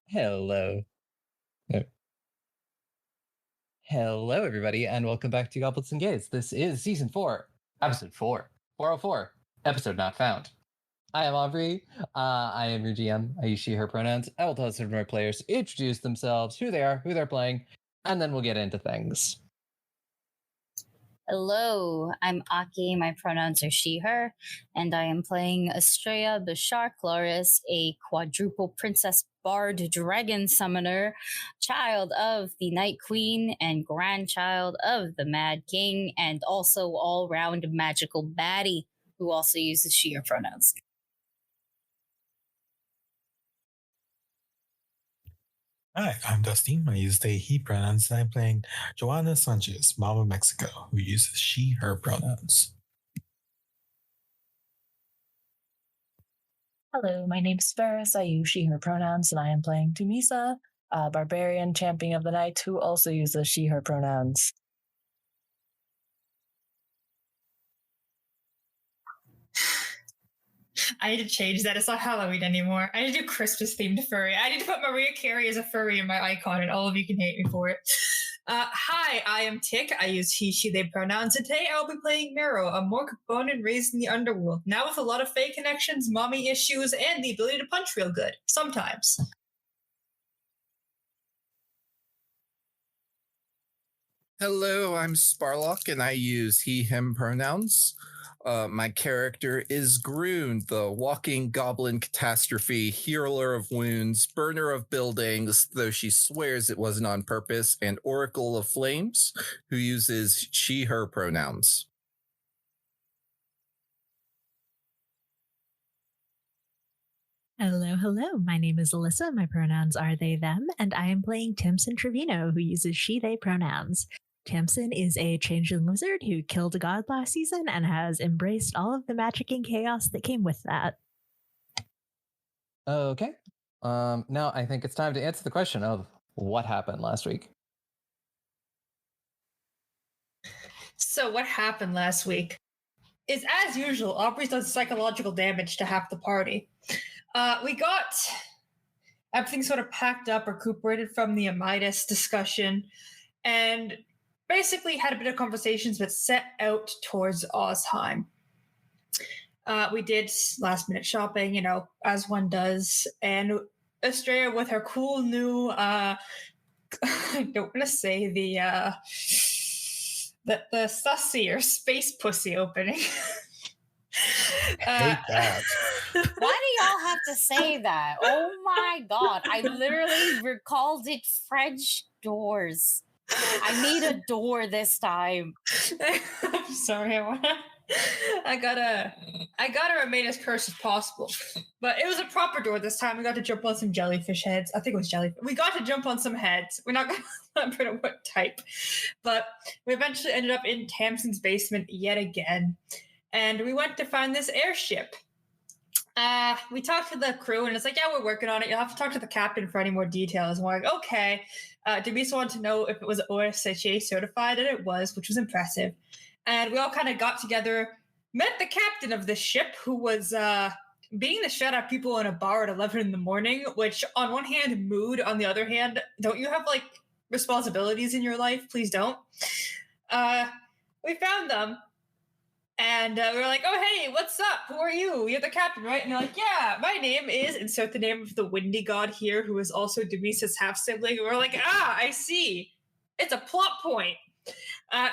Hello. Uh, Hello, everybody, and welcome back to Goblets and Gays. This is season 4, episode 4, 404, episode not found. I am Aubrey. I am your GM. I use she, her pronouns. I will tell some of my players to introduce themselves, who they are, who they're playing, and then we'll get into things. Hello, I'm Aki. My pronouns are she, her, and I am playing Estrella Bashar Chloris, a quadruple princess bard dragon summoner, child of the Night Queen and grandchild of the Mad King, and also all round magical baddie who also uses she, her pronouns. Hi, I'm Dusty. I use they, he pronouns, and I'm playing Joanna Sanchez, Mama Mexico, who uses she, her pronouns. Hello, my name's Ferris. I use she, her pronouns, and I am playing Tumisa, a barbarian champion of the night who also uses she, her pronouns. I need to change that. It's not Halloween anymore. I need to do Christmas themed furry. I need to put Maria Carey as a furry in my icon, and all of you can hate me for it. Hi, I am Tick. I use he, she, they pronouns. Today I'll be playing Mero, a Mork Bonin raised in the underworld. Now with a lot of fake connections, mommy issues, and the ability to punch real good. Sometimes. Hello, I'm Sparlock, and I use he, him pronouns. My character is Groon, the walking goblin catastrophe, healer of wounds, burner of buildings, though she swears it wasn't on purpose, and oracle of flames, who uses she, her pronouns. Hello. My name is Alyssa. My pronouns are they, them, and I am playing Timson Trevino, who uses she, they pronouns. Tamsin is a changeling wizard who killed a god last season and has embraced all of the magic and chaos that came with that. Okay. Now I think it's time to answer the question of what happened last week. So what happened last week is, as usual, Aubrey's done psychological damage to half the party. We got everything sort of packed up, recuperated from the Amidas discussion, and basically had a bit of conversations but set out towards Ozheim. We did last minute shopping, as one does, and Estrella with her cool new I don't want to say the sussy or space pussy opening. Hate that. Why do y'all have to say that? Oh my god, I literally recalled it French doors. I made a door this time. I'm sorry. I gotta remain as cursed as possible. But it was a proper door this time. We got to jump on some jellyfish heads. I think it was jellyfish. We got to jump on some heads. We're not gonna know what type. But we eventually ended up in Tamsin's basement yet again. And we went to find this airship. We talked to the crew, and it's like, yeah, we're working on it. You'll have to talk to the captain for any more details. And we're like, okay. Demise wanted to know if it was OSHA certified, and it was, which was impressive. And we all kind of got together, met the captain of the ship, who was being the shut out people in a bar at 11 in the morning, which on one hand, mood. On the other hand, don't you have responsibilities in your life? Please don't. We found them. And we were like, oh, hey, what's up? Who are you? You're the captain, right? And they're like, yeah, my name is, insert the name of the windy god here, who is also Demise's half-sibling. And we're like, I see. It's a plot point.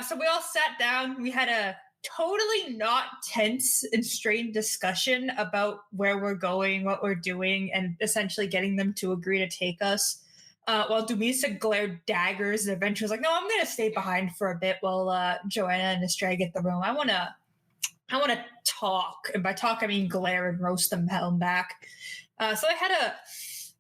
So we all sat down. We had a totally not tense and strained discussion about where we're going, what we're doing, and essentially getting them to agree to take us. While Dumisa glared daggers and eventually was like, no, I'm going to stay behind for a bit while Joanna and Estrella get the room. I want to talk, and by talk I mean glare and roast them hell back. So I had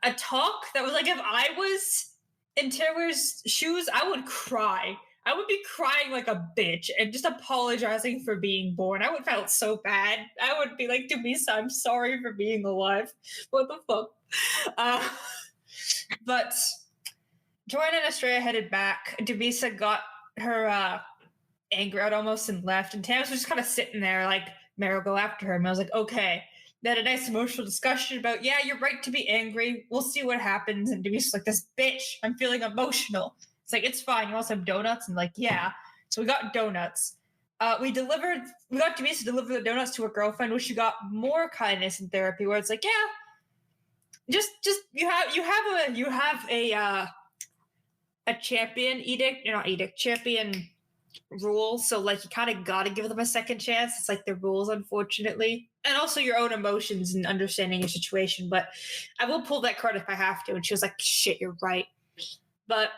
a talk that was like, if I was in Teithweir's shoes, I would cry. I would be crying like a bitch and just apologizing for being born. I would felt so bad. I would be like, Dumisa, I'm sorry for being alive. What the fuck? But Joanna and Estrella headed back. Dumisa got her anger out almost and left, and Tam was just kind of sitting there like, Mero, go after her. And I was like, okay. They had a nice emotional discussion about, yeah, you're right to be angry. We'll see what happens. And Demi's like, this bitch, I'm feeling emotional. It's like, it's fine. You want some donuts? And like, yeah. So we got donuts. We got Demi to deliver the donuts to her girlfriend, which she got more kindness in therapy, where it's like, yeah, just you have a champion edict, not edict, champion rule. So like you kind of got to give them a second chance. It's like the rules, unfortunately, and also your own emotions and understanding your situation. But I will pull that card if I have to. And she was like, shit, you're right. But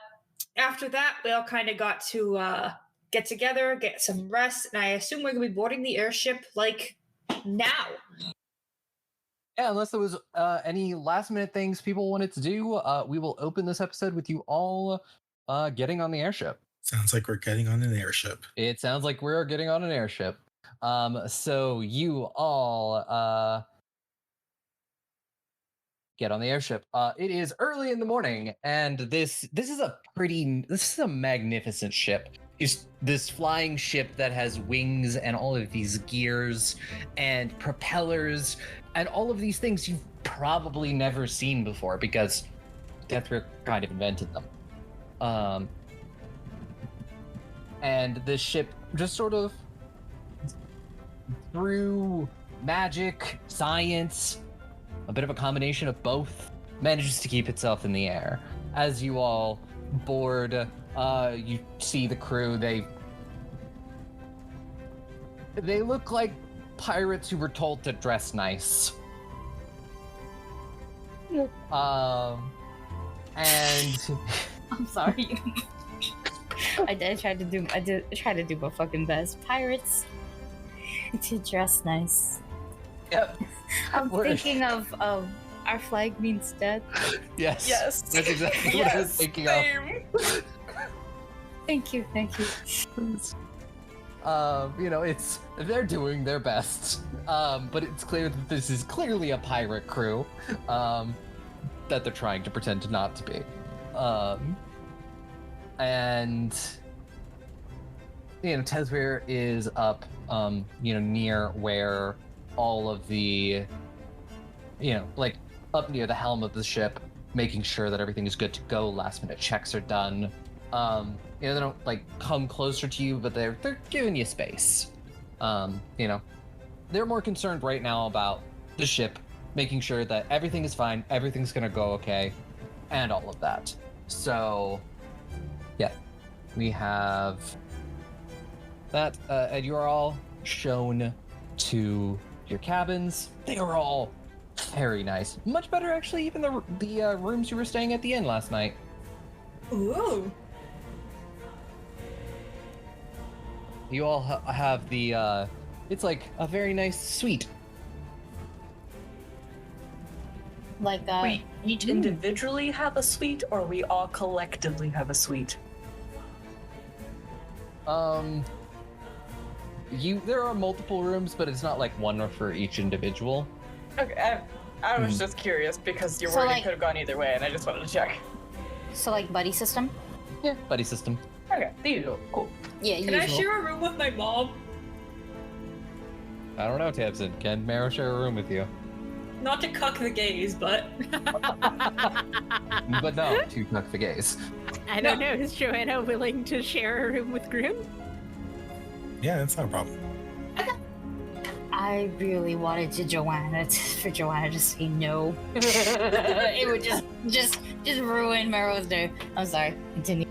after that, we all kind of got to get together, get some rest, and I assume we're gonna be boarding the airship like now. Yeah, unless there was any last minute things people wanted to do, we will open this episode with you all getting on the airship. Sounds like we're getting on an airship. It sounds like we're getting on an airship. So you all get on the airship. It is early in the morning, and this is a magnificent ship. Is this flying ship that has wings and all of these gears and propellers and all of these things you've probably never seen before because Teithweir kind of invented them. And this ship just sort of, through magic, science, a bit of a combination of both, manages to keep itself in the air. As you all board, you see the crew. They look like pirates who were told to dress nice. And I'm sorry. I did try to do my fucking best. Pirates to dress nice. Yep. I'm thinking of our flag means death. Yes. Yes. That's exactly what I was thinking of. Thank you. They're doing their best. But it's clear that this is clearly a pirate crew that they're trying to pretend to not to be. And Teithweir is up near where all of the up near the helm of the ship, making sure that everything is good to go. Last minute checks are done. They don't come closer to you, but they're giving you space. They're more concerned right now about the ship, making sure that everything is fine, everything's gonna go okay, and all of that. So, yeah, we have that, and you are all shown to your cabins. They are all very nice, much better actually, even the rooms you were staying at the inn last night. Ooh. You all have the, it's like a very nice suite. We each individually have a suite, or we all collectively have a suite? There are multiple rooms, but it's not like one for each individual. Okay, I was just curious because your wording could have gone either way, and I just wanted to check. So buddy system? Yeah, buddy system. Okay, the usual. Cool. Yeah, Can I share a room with my mom? I don't know, Tamsin. Can Maro share a room with you? Not to cuck the gays, but... But no, to cuck the gays. I don't know. Is Joanna willing to share a room with Groon? Yeah, that's not a problem. I really wanted for Joanna to say no. It would just ruin Maro's day. I'm sorry. Continue.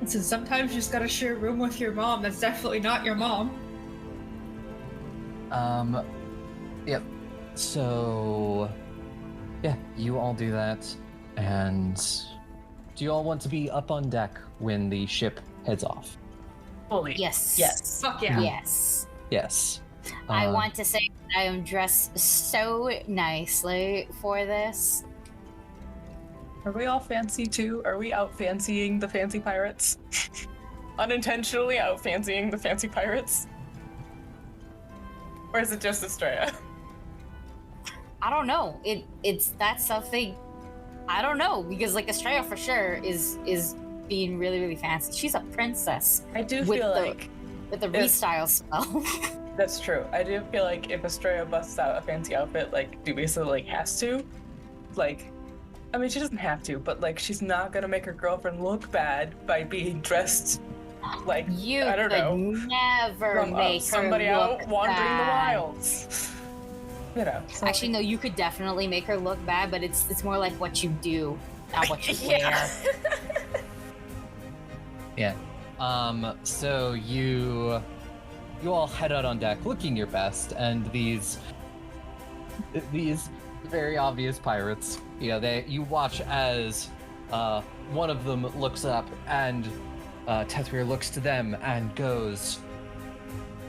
So sometimes you just gotta share a room with your mom. That's definitely not your mom. Yep. So, yeah, you all do that. And do you all want to be up on deck when the ship heads off? Fully. Yes. Fuck yeah. Yes. Yes. I want to say that I am dressed so nicely for this. Are we all fancy too? Are we out fancying the fancy pirates? Unintentionally out fancying the fancy pirates? Or is it just Estrella? I don't know. That's something. I don't know, because Estrella for sure is being really, really fancy. She's a princess. I do feel like with the restyle spell. That's true. I do feel like if Estrella busts out a fancy outfit, like Dumi like has to, like, I mean, she doesn't have to, but like she's not gonna make her girlfriend look bad by being dressed like I don't know, never make somebody her out look wandering the bad. wilds. You know. So Actually, no, you could definitely make her look bad, but it's more like what you do, not what you wear. Yeah. So you all head out on deck looking your best, and these very obvious pirates, you watch as one of them looks up, and Teithweir looks to them and goes,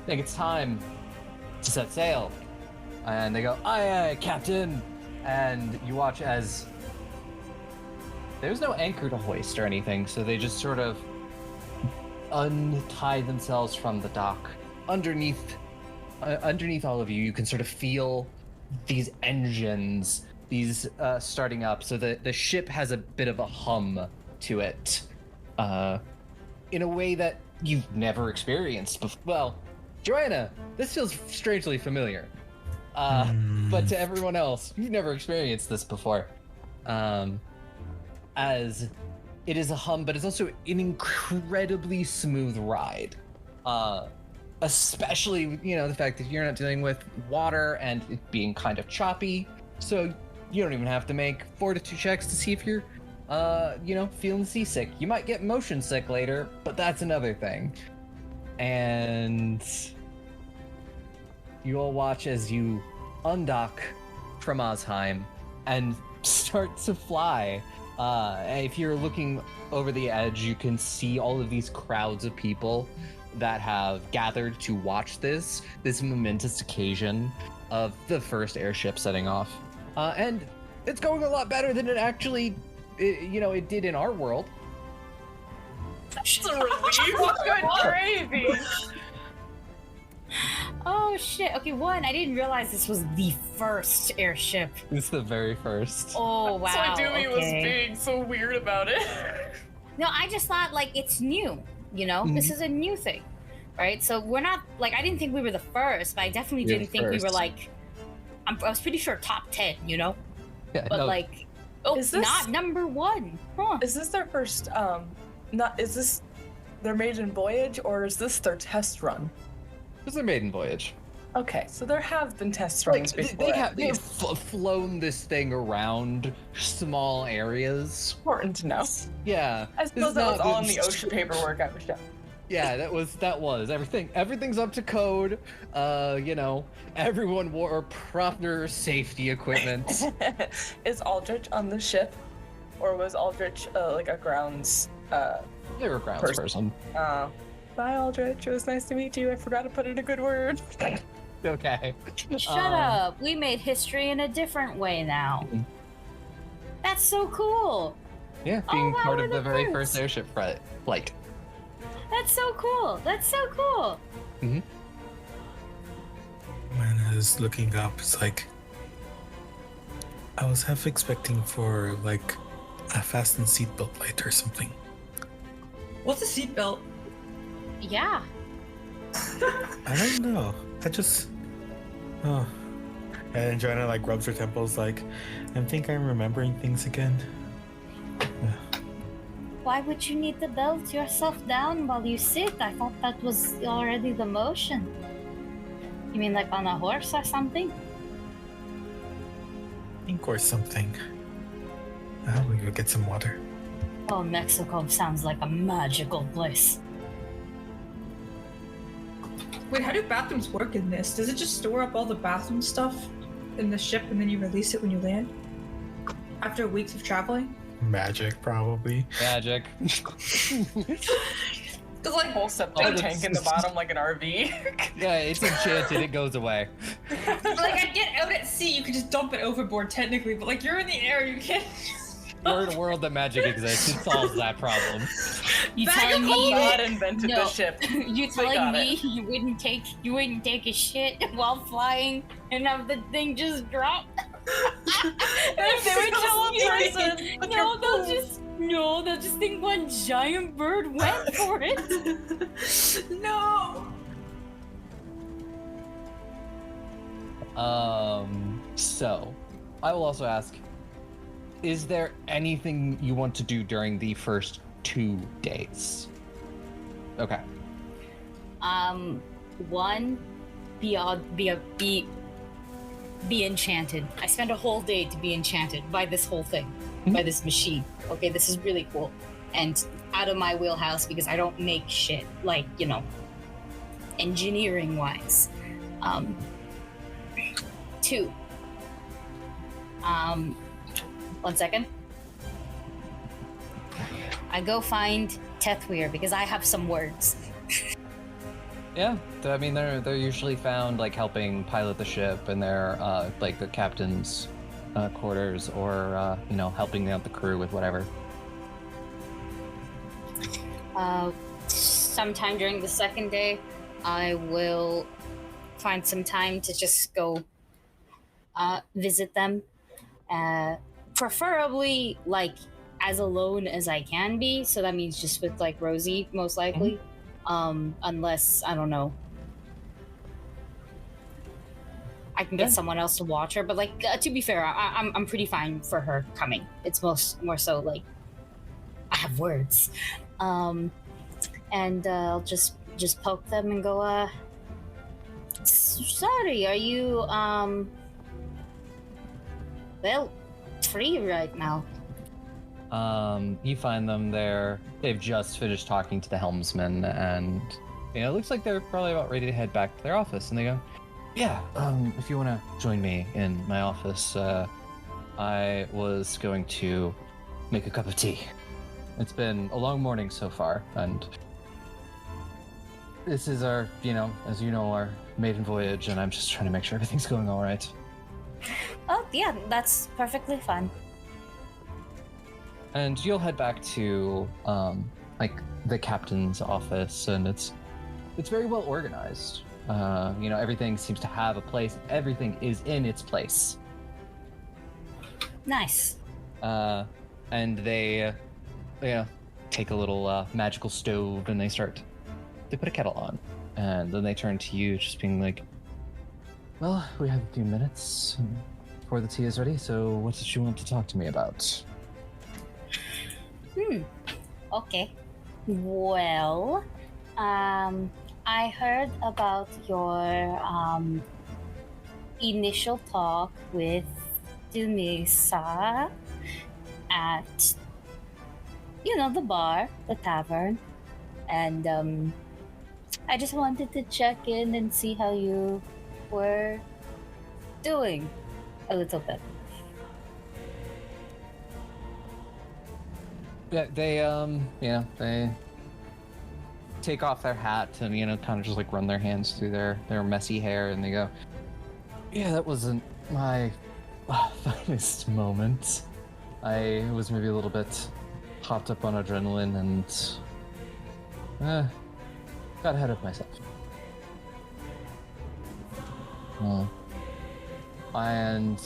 I think it's time to set sail. And they go, aye, aye, Captain. And you watch as there's no anchor to hoist or anything, so they just sort of untie themselves from the dock. Underneath all of you, you can sort of feel these engines, starting up, so the ship has a bit of a hum to it, in a way that you've never experienced before. Well, Joanna, this feels strangely familiar, but to everyone else, you've never experienced this before. As it is a hum, but it's also an incredibly smooth ride. Especially, the fact that you're not dealing with water and it being kind of choppy. So you don't even have to make fortitude checks to see if you're, feeling seasick. You might get motion sick later, but that's another thing. And you all watch as you undock from Ozheim and start to fly. If you're looking over the edge, you can see all of these crowds of people that have gathered to watch this momentous occasion of the first airship setting off. And it's going a lot better than it actually, it did in our world. That's a relief. Good gravy. Oh shit. Okay, I didn't realize this was the first airship. It's the very first. Oh wow. That's why Dumi was okay. being so weird about it. No, I just thought it's new, This is a new thing, right? So we're not I didn't think we were the first, but I definitely You're didn't the think we were first. I was pretty sure top 10, Yeah, But no, Is this- not number 1. Huh. Is this their first, is this their maiden voyage, or is this their test run? it was their maiden voyage. Okay, so there have been test runs before. They have flown this thing around small areas. Important to know. Yeah. I this suppose is that was not all in the- the OSHA paperwork I was shown. Yeah, that was everything's up to code. Everyone wore proper safety equipment. Is Aldrich on the ship, or was Aldrich a grounds? They were a grounds person. Bye, Aldrich. It was nice to meet you. I forgot to put in a good word. Okay. Shut up. We made history in a different way now. Mhm. That's so cool. Yeah, being wow, part we're of the the very first. first airship flight. That's so cool. That's so cool. When I was looking up, it's I was half expecting for a fastened seatbelt light or something. What's a seatbelt? Yeah. I don't know. Oh. And Joanna rubs her temples I think I'm remembering things again. Why would you need to belt yourself down while you sit? I thought that was already the motion. You mean on a horse or something? Ink or something. I'm gonna go get some water. Oh, Mexico sounds like a magical place. Wait, how do bathrooms work in this? Does it just store up all the bathroom stuff in the ship and then you release it when you land? After weeks of traveling? Magic, probably. Magic. Because Whole septic tank in the bottom like an RV. Yeah, it's enchanted. It goes away. I get out at sea, you could just dump it overboard technically, but you're in the air, you can't. We're in a world that magic exists. It solves that problem. You Bag telling of me God invented No. the ship. you got telling me it. you wouldn't take a shit while flying and have the thing just drop? If they would kill a person with No, your they'll just think one giant bird went for it. No! So, I will also ask, is there anything you want to do during the first 2 days? Okay. One, be enchanted. I spent a whole day to be enchanted by this whole thing, by this machine. Okay, this is really cool. And out of my wheelhouse because I don't make shit, like, engineering wise. 2. 1 second. I go find Teithweir because I have some words. Yeah, I mean they're usually found like helping pilot the ship in their like the captain's quarters, or helping out the crew with whatever. Sometime during the second day, I will find some time to just go visit them. Preferably like as alone as I can be, so that means just with like Rosie most likely. Unless I don't know, I can get someone else to watch her. But like to be fair, I'm pretty fine for her coming. It's more so like I have words, and I'll just poke them and go. Sorry, are you well free right now? You find them there. They've just finished talking to the helmsman, and it looks like they're probably about ready to head back to their office. And they go, "Yeah, if you want to join me in my office, I was going to make a cup of tea. It's been a long morning so far, and this is our, as you know, our maiden voyage, and I'm just trying to make sure everything's going all right." Oh yeah, that's perfectly fine. And you'll head back to like the captain's office, and it's very well organized. Everything seems to have a place. Everything is in its place. Nice. And they take a little magical stove, and they put a kettle on, and then they turn to you, just being like, "Well, we have a few minutes before the tea is ready, so what did you want to talk to me about?" Okay. Well, I heard about your initial talk with Dumi at the bar, the tavern, and I just wanted to check in and see how you were doing a little bit. Yeah, they take off their hat and kind of just like run their hands through their messy hair, and they go, "Yeah, that wasn't my finest moment. I was maybe a little bit hopped up on adrenaline and got ahead of myself." And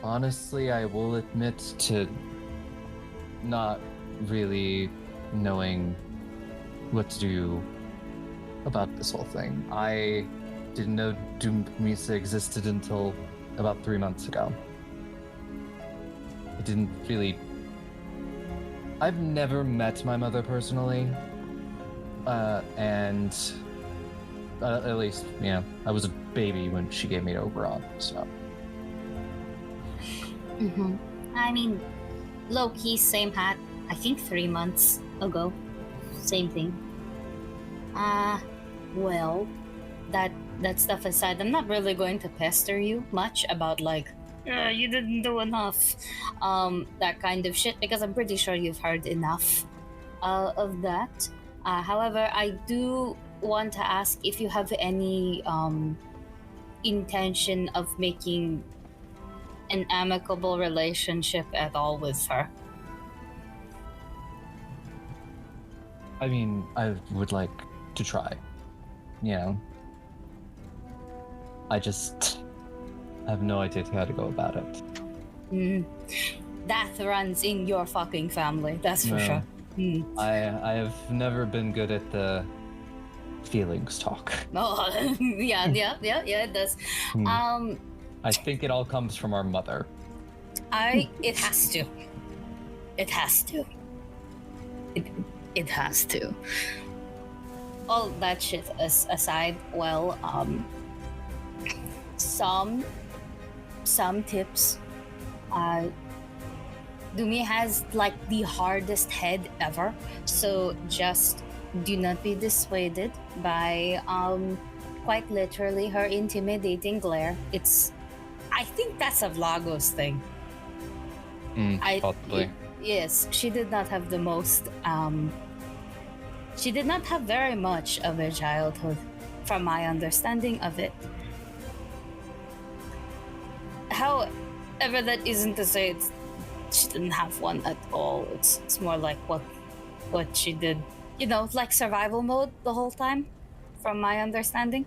honestly, I will admit to not really knowing what to do about this whole thing. I didn't know Dumi existed until about 3 months ago. I've never met my mother personally, and at least, I was a baby when she gave me to Oberon, so. I mean, low-key, same hat. I think 3 months ago. Same thing. Well, that stuff aside, I'm not really going to pester you much about, like, you didn't do enough, that kind of shit, because I'm pretty sure you've heard enough of that. However, I do want to ask if you have any intention of making an amicable relationship at all with her. I mean, I would like to try. I just have no idea how to go about it. That runs in your fucking family, that's for sure. I have never been good at the feelings talk. Oh, yeah, it does. I think it all comes from our mother. It has to. It has to. It has to. All that shit aside, well, some tips. Dumi has like the hardest head ever, so just do not be dissuaded by quite literally her intimidating glare. I think that's a Vlagos thing. Possibly. Yes, she did not have the most she did not have very much of a childhood, from my understanding of it. However, that isn't to say she didn't have one at all. It's more like what she did, like survival mode the whole time, from my understanding.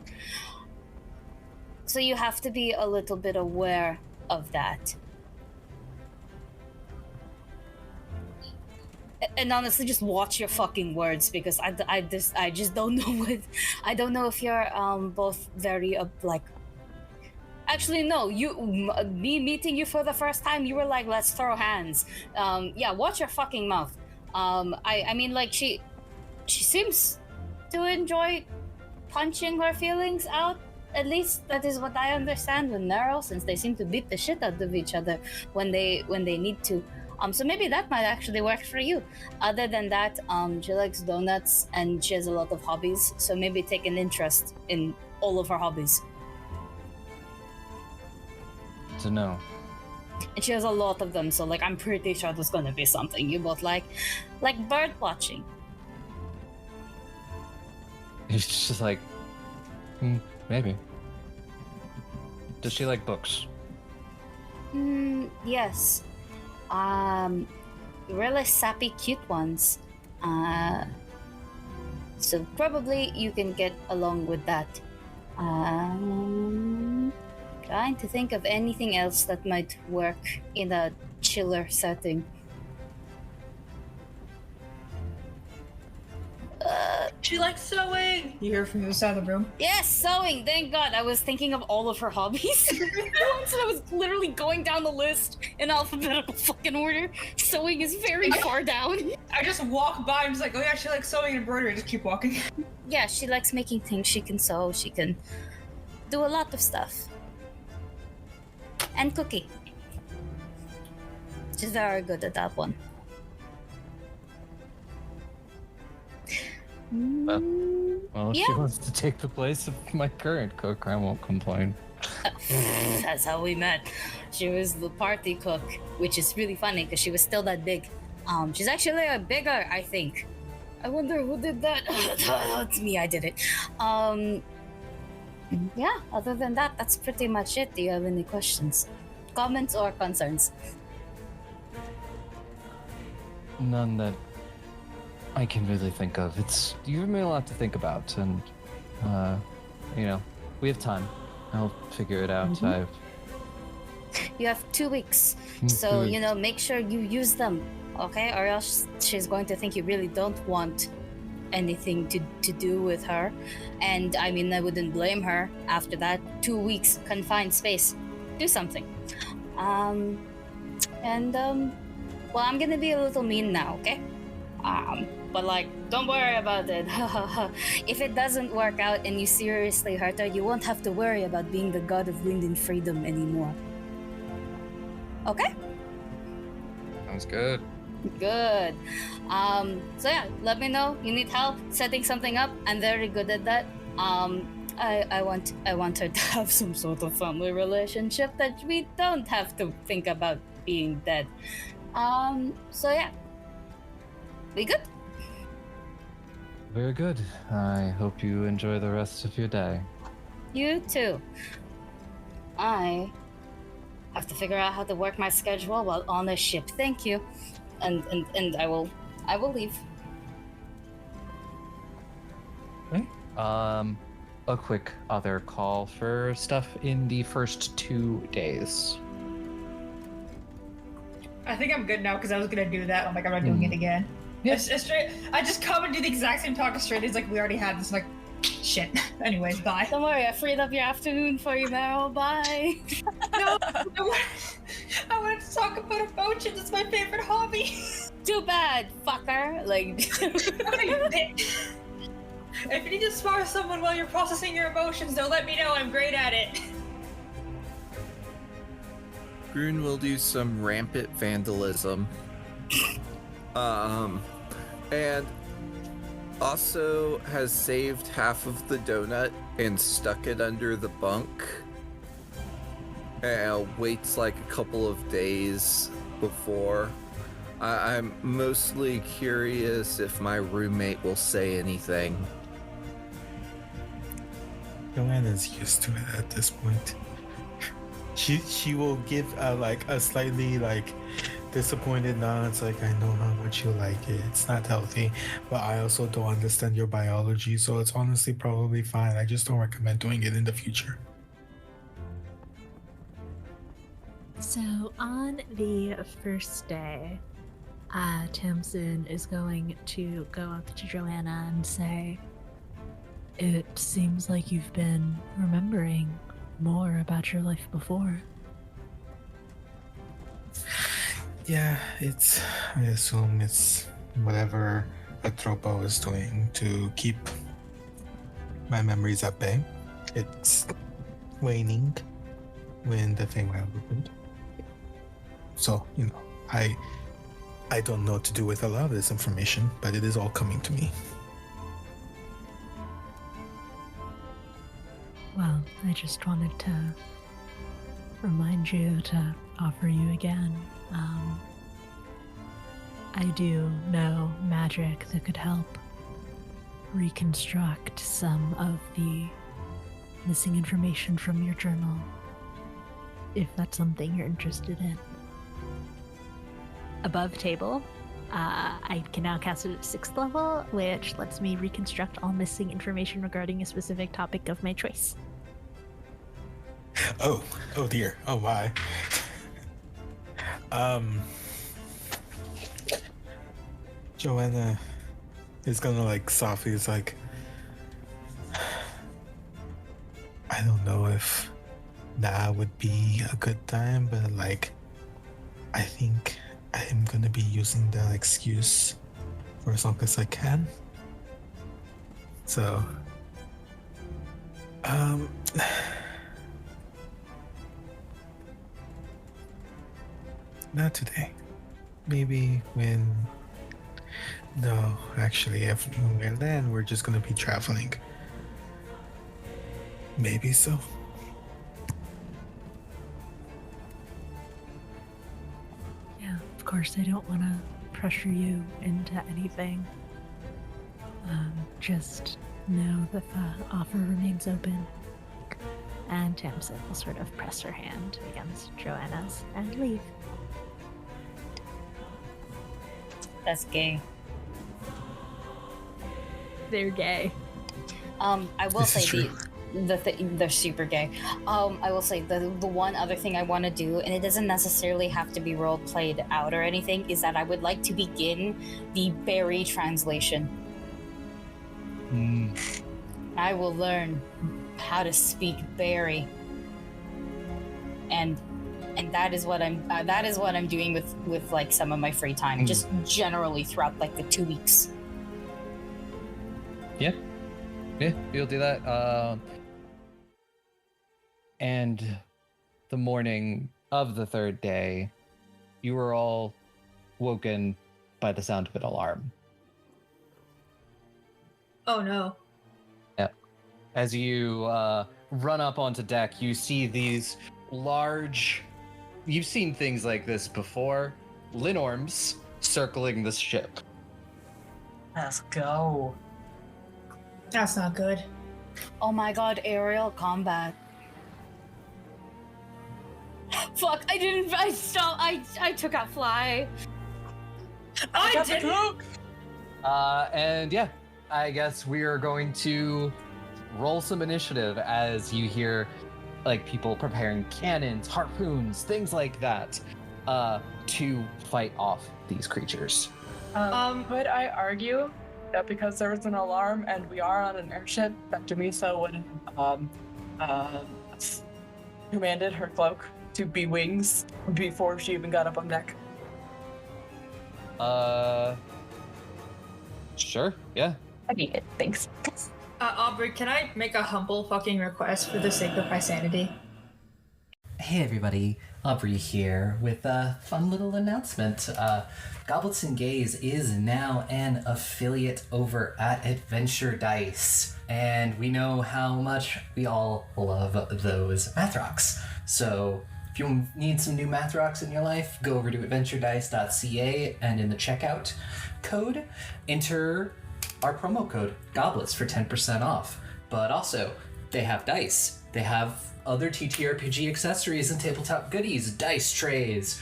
So you have to be a little bit aware of that. And honestly, just watch your fucking words, because I just don't know I don't know if you're both very like. Actually, no. Me meeting you for the first time, you were like, "Let's throw hands." Yeah, watch your fucking mouth. I mean, like she seems to enjoy punching her feelings out. At least that is what I understand with Nero, since they seem to beat the shit out of each other when they need to. So maybe that might actually work for you. Other than that, she likes donuts and she has a lot of hobbies, so maybe take an interest in all of her hobbies. To know. And she has a lot of them, so like I'm pretty sure there's gonna be something you both like bird watching. He's just like, maybe. Does she like books? Yes. Really sappy, cute ones. So probably you can get along with that. Trying to think of anything else that might work in a chiller setting. She likes sewing. You hear from the other side of the room. Yes, sewing. Thank God. I was thinking of all of her hobbies. Once I was literally going down the list in alphabetical fucking order. Sewing is very far down. I just walk by and just like, oh yeah, she likes sewing and embroidery. Just keep walking. Yeah, she likes making things. She can sew. She can do a lot of stuff. And cooking. She's very good at that one. Well, if she wants to take the place of my current cook, I won't complain. That's how we met. She was the party cook, which is really funny because she was still that big. She's actually bigger, I think. I wonder who did that. It's me, I did it. Yeah, other than that, that's pretty much it. Do you have any questions, comments, or concerns? None that I can really think of. You give me a lot to think about, and we have time. I'll figure it out. You have 2 weeks, 2 so weeks. make sure you use them, okay? Or else she's going to think you really don't want anything to do with her. And I mean, I wouldn't blame her after that. 2 weeks confined space. Do something. Well, I'm gonna be a little mean now, okay? But like, don't worry about it. If it doesn't work out and you seriously hurt her, you won't have to worry about being the god of wind and freedom anymore. Okay? Sounds good. Good. So yeah, let me know. You need help setting something up. I'm very good at that. I want her to have some sort of family relationship that we don't have to think about being dead. So yeah. We good? Very good. I hope you enjoy the rest of your day. You too. I have to figure out how to work my schedule while on a ship. Thank you. And I will leave. Okay. A quick other call for stuff in the first 2 days. I think I'm good now because I was gonna do that. I'm like, I'm not doing it again. Yeah. I just come and do the exact same talk as straight. It's like we already had this. Like, Shit. Anyways, bye. Don't worry, I freed up your afternoon for you, Meryl. Bye. No, I wanted to talk about emotions. It's my favorite hobby. Too bad, fucker. Like, if you need to spar someone while you're processing your emotions, though, let me know. I'm great at it. Grun will do some rampant vandalism. And also has saved half of the donut and stuck it under the bunk. And waits like a couple of days before. I'm mostly curious if my roommate will say anything. Joanna's used to it at this point. She will give a slightly disappointed nod. It's like, I know how much you like it. It's not healthy, but I also don't understand your biology, so it's honestly probably fine. I just don't recommend doing it in the future. So on the first day, Tamsin is going to go up to Joanna and say, "It seems like you've been remembering more about your life before." Yeah, I assume it's whatever Atropo is doing to keep my memories at bay. It's waning when the Teithweir opened. So, I don't know what to do with a lot of this information, but it is all coming to me. Well, I just wanted to remind you to offer you again. I do know magic that could help reconstruct some of the missing information from your journal, if that's something you're interested in. Above table, I can now cast it at 6th level, which lets me reconstruct all missing information regarding a specific topic of my choice. Oh dear. Oh my. Joanna is gonna softly I don't know if now would be a good time, but I think I am gonna be using that excuse for as long as I can. So not today. Maybe when... No, actually, if we're then, we're just gonna be traveling. Maybe so. Yeah, of course, I don't want to pressure you into anything. Just know that the offer remains open. And Tamsin will sort of press her hand against Joanna's and leave. That's gay. They're gay. I will This is say true. they're super gay. I will say the one other thing I want to do, and it doesn't necessarily have to be role played out or anything, is that I would like to begin the Barry translation. I will learn how to speak Barry, and that is what I'm doing with some of my free time, just generally throughout the 2 weeks. Yeah, you'll do that. And the morning of the third day, you were all woken by the sound of an alarm. Oh no. Yep. As you run up onto deck, you see these large... You've seen things like this before. Linorms circling the ship. Let's go. That's not good. Oh my god, aerial combat. Fuck, I took out fly. I didn't. And yeah, I guess we are going to roll some initiative as you hear people preparing cannons, harpoons, things like that, to fight off these creatures. Could I argue that because there was an alarm and we are on an airship, that Jamisa would commanded her cloak to be wings before she even got up on deck. Sure, yeah. I need it, thanks. Aubrey, can I make a humble fucking request for the sake of my sanity? Hey everybody, Aubrey here with a fun little announcement. Goblets and Gaze is now an affiliate over at Adventure Dice, and we know how much we all love those math rocks. So if you need some new math rocks in your life, go over to adventuredice.ca and in the checkout code, enter our promo code GOBLETS for 10% off. But also, they have dice. They have other TTRPG accessories and tabletop goodies, dice trays,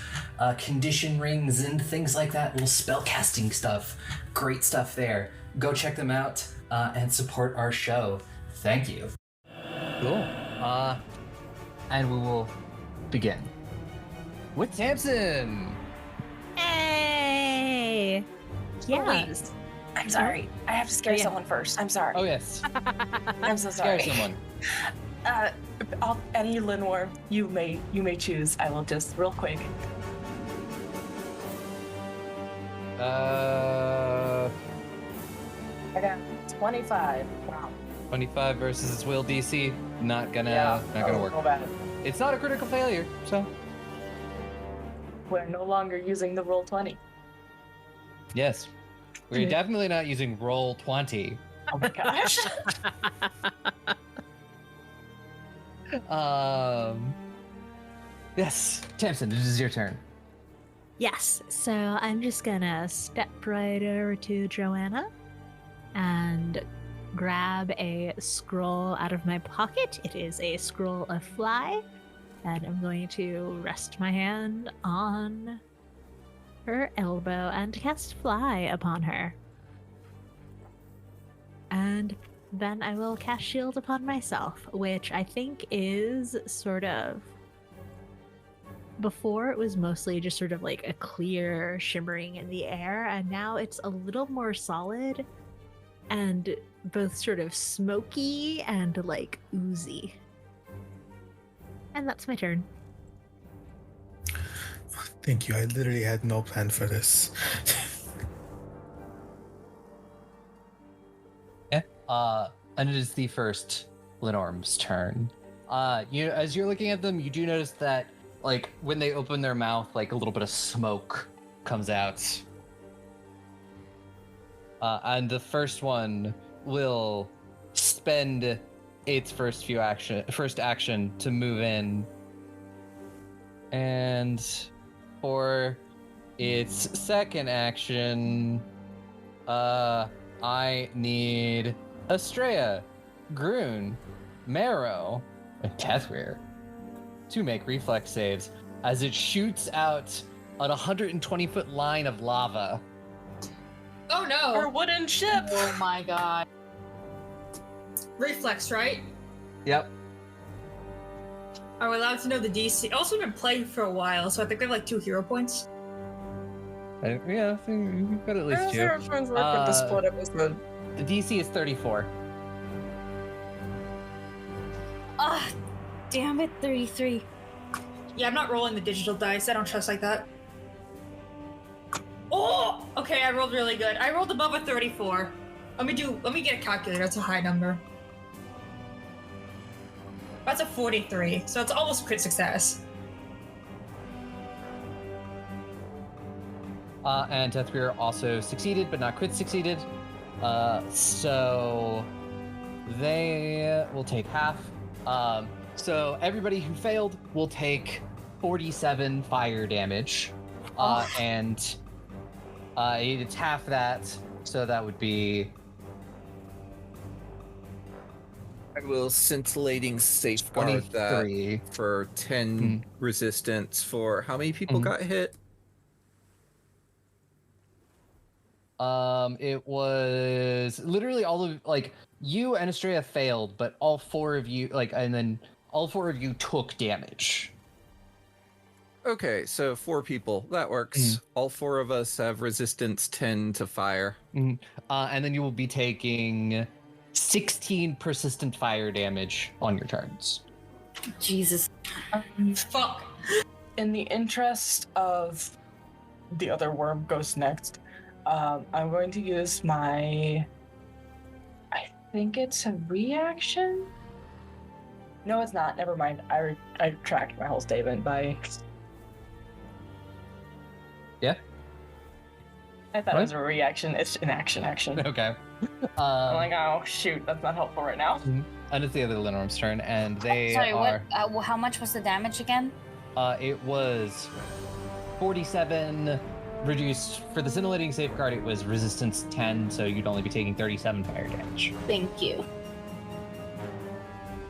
condition rings, and things like that, little spell casting stuff. Great stuff there. Go check them out and support our show. Thank you. Cool. And we will begin with Tamsin. Hey! Yes. I'm sorry. I have to scare someone first. I'm sorry. Oh, yes. I'm so sorry. Scare someone. Any Linworm you may choose. I will just real quick. Uh, I got 25. Wow. 25 versus its will DC. Not gonna work. So bad. It's not a critical failure, so. We're no longer using the roll 20. Yes. We're definitely not using roll 20. Oh my gosh. Yes, Tamsin, it is your turn. Yes, so I'm just gonna step right over to Joanna and grab a scroll out of my pocket. It is a scroll of fly, and I'm going to rest my hand on her elbow and cast fly upon her. And then I will cast shield upon myself, which I think is sort of... Before it was mostly just sort of like a clear shimmering in the air, and now it's a little more solid and both sort of smoky and like oozy. And that's my turn. Thank you. I literally had no plan for this. And it is the first Linorm's turn. As you're looking at them, you do notice that, like, when they open their mouth, like, a little bit of smoke comes out. And the first one will spend its first action to move in. And for its second action, I need Estrella, Groon, Marrow, and Teithweir to make reflex saves as it shoots out an 120-foot line of lava. Oh no! Our wooden ship! Oh my god. Reflex, right? Yep. Are we allowed to know the DC? Also been playing for a while, so I think we have like 2 hero points. Yeah, I think we've got at least 2. The split episode. The DC is 34. Ah, damn it, 33. Yeah, I'm not rolling the digital dice. I don't trust like that. Oh! Okay, I rolled really good. I rolled above a 34. Let me get a calculator. That's a high number. That's a 43, so it's almost crit success. And Teithweir also succeeded, but not crit succeeded. So they will take half. So everybody who failed will take 47 fire damage. And it's half that, so that would be... I will scintillating safeguard 23. that for 10 resistance for how many people got hit? It was literally all of, like, you and Estrella failed, but all 4 of you, like, and then all 4 of you took damage. Okay, so 4 people. That works. All 4 of us have resistance 10 to fire. And then you will be taking 16 persistent fire damage on your turns. Jesus. Fuck. In the interest of the other worm goes next, I'm going to use my... I think it's a reaction? No, it's not. Never mind. I retract my whole statement by... Yeah? I thought it was a reaction. It's an action. Okay. I'm like, oh, shoot. That's not helpful right now. And it's the other Lenorm's turn, and they Sorry, are... what? How much was the damage again? It was 47 reduced. For the scintillating safeguard, it was resistance 10, so you'd only be taking 37 fire damage. Thank you.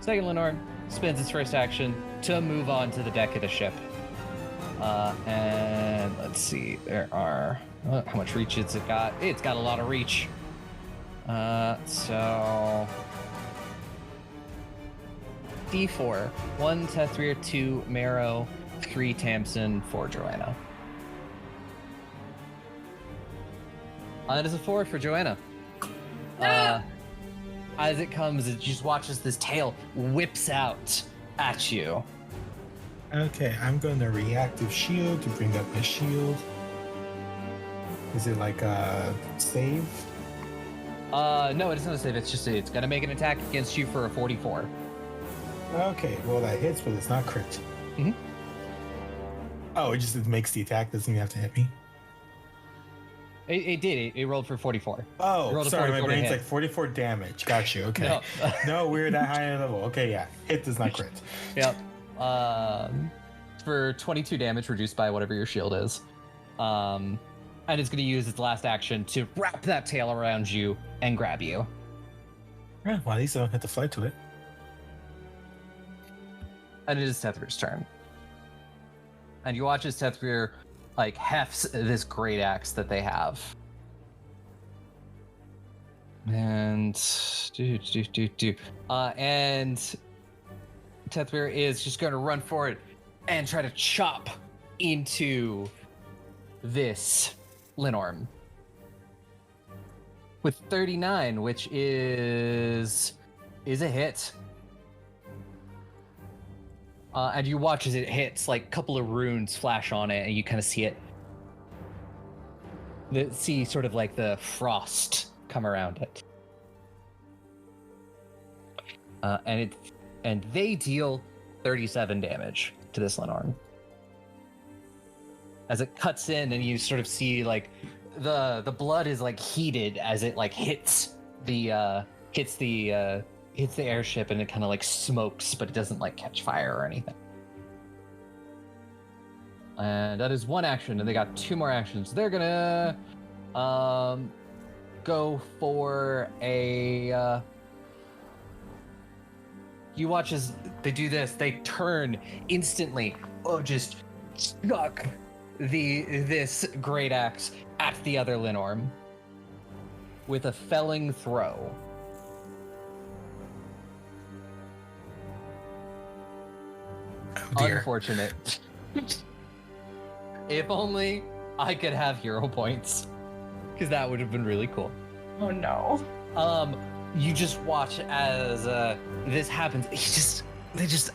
Second Lenorm spends its first action to move on to the deck of the ship. And let's see, there are... how much reach has it got? It's got a lot of reach. So... D4. 1 Teithweir, 2 Marrow, 3 Tamsin, 4 Joanna. That is a 4 for Joanna. As it comes, it just watches this tail whips out at you. Okay, I'm going to reactive shield to bring up my shield. Is it like a save? No, it is not a save. It's just it's gonna make an attack against you for a 44. Okay, well that hits, but it's not crit. Mm-hmm. Oh, it just makes the attack. Doesn't even have to hit me. It did. It rolled for 44. Oh, sorry, my brain's hit. like 44 damage. Got you. Okay. No. No, we're that high level. Okay, yeah. Hit does not crit. Yep. For 22 damage, reduced by whatever your shield is. And it's going to use its last action to wrap that tail around you and grab you. Yeah, well, at least I don't have to fly to it. And it is Teithweir's turn. And you watch as Teithweir like hefts this great axe that they have. And and Teithweir is just going to run for it and try to chop into this Lenorm with 39, which is a hit. And you watch as it hits, like a couple of runes flash on it, and you kind of see it. See sort of like the frost come around it. And they deal 37 damage to this Lenorm. As it cuts in, and you sort of see like the blood is like heated as it like hits the airship, and it kind of like smokes, but it doesn't like catch fire or anything. And that is one action, and they got 2 more actions. They're gonna go for a you watch as they do this, they turn instantly, just chuck this great axe at the other Lenorm with a felling throw. Oh dear. Unfortunate. If only I could have hero points, because that would have been really cool. Oh no. You just watch as this happens. They just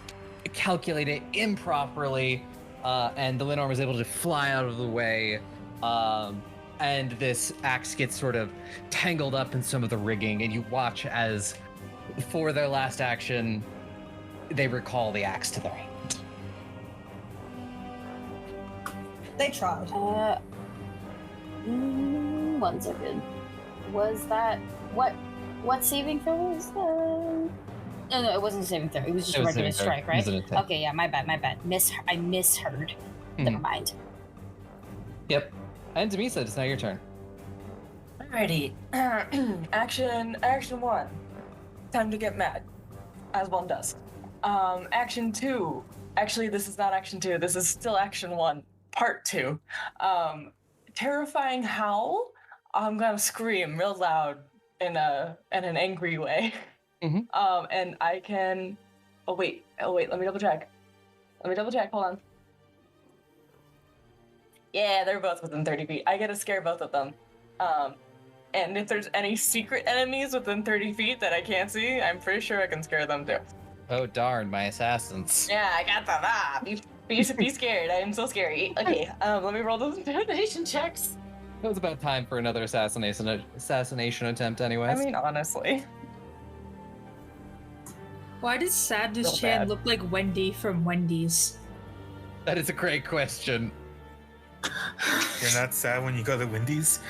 calculate it improperly, and the Lenorm is able to fly out of the way, and this axe gets sort of tangled up in some of the rigging, and you watch as, for their last action, they recall the axe to their hand. They tried. 1 second. Was that what saving throw was that? No, it wasn't a saving throw. It was just a regular strike, right? Okay, yeah, my bad. I misheard. Never mind. Yep. And Dumi said it's now your turn. Alrighty. Action 1. Time to get mad, as one does. Action 2. Actually, this is not action 2. This is still action 1, part 2. Terrifying howl. I'm gonna scream real loud in an angry way. Mm-hmm. And I can. Oh wait. Let me double check. Hold on. Yeah, they're both within 30 feet. I gotta scare both of them. And if there's any secret enemies within 30 feet that I can't see, I'm pretty sure I can scare them too. Oh darn, my assassins. Yeah, I got them. Be scared. I am so scary. Okay, let me roll those intimidation checks. It was about time for another assassination attempt anyways. I mean, honestly. Why does Sadness Feel Chan bad. look like Wendy from Wendy's? That is a great question. You're not sad when you go to Wendy's?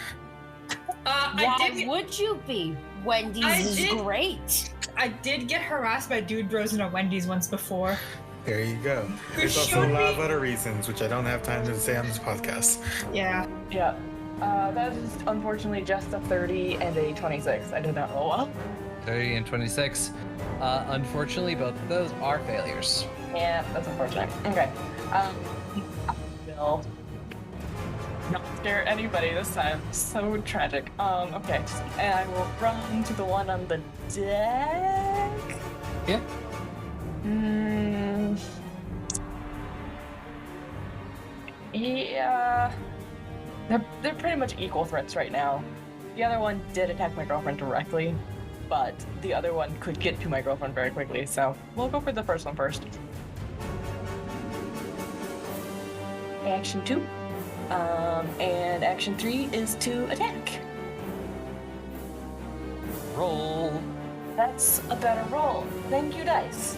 Why would you be? Wendy's I is did- great. I did get harassed by dude bros in a Wendy's once before. There you go. Who There's also showed a lot of me- other reasons, which I don't have time to say on this podcast. Yeah. Yeah. That is unfortunately just a 30 and a 26. I did not roll well. 30 and 26. Unfortunately, both of those are failures. Yeah, that's unfortunate. Okay. I will not scare anybody this time. So tragic. Okay. And I will run to the one on the deck. Yep. Yeah. They're pretty much equal threats right now. The other one did attack my girlfriend directly, but the other one could get to my girlfriend very quickly, so we'll go for the first one first. Action 2. And action 3 is to attack. Roll. That's a better roll. Thank you, dice.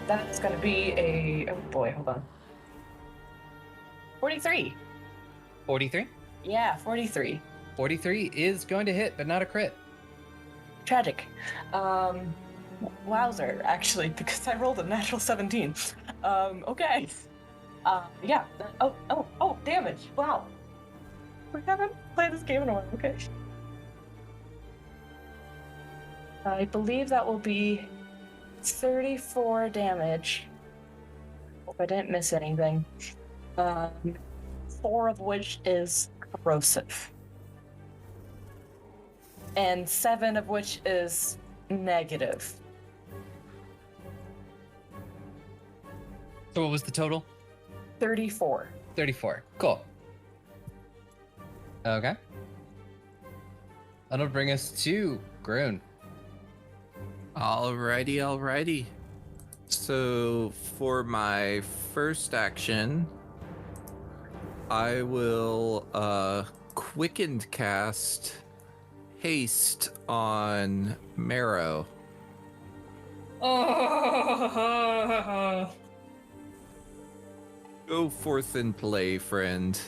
That's gonna be a... Oh boy, hold on. 43. 43. Yeah, 43. 43 is going to hit, but not a crit. Tragic. Wowzer, actually, because I rolled a natural 17. Okay. Yeah. Oh, damage. Wow. We haven't played this game in a while. Okay. I believe that will be 34 damage. Hope I didn't miss anything. 4 of which is corrosive. And 7 of which is negative. So what was the total? 34. 34. Cool. Okay. That'll bring us to Groon. Alrighty. So for my first action, I will quickened cast haste on Marrow. Oh. Go forth and play, friend.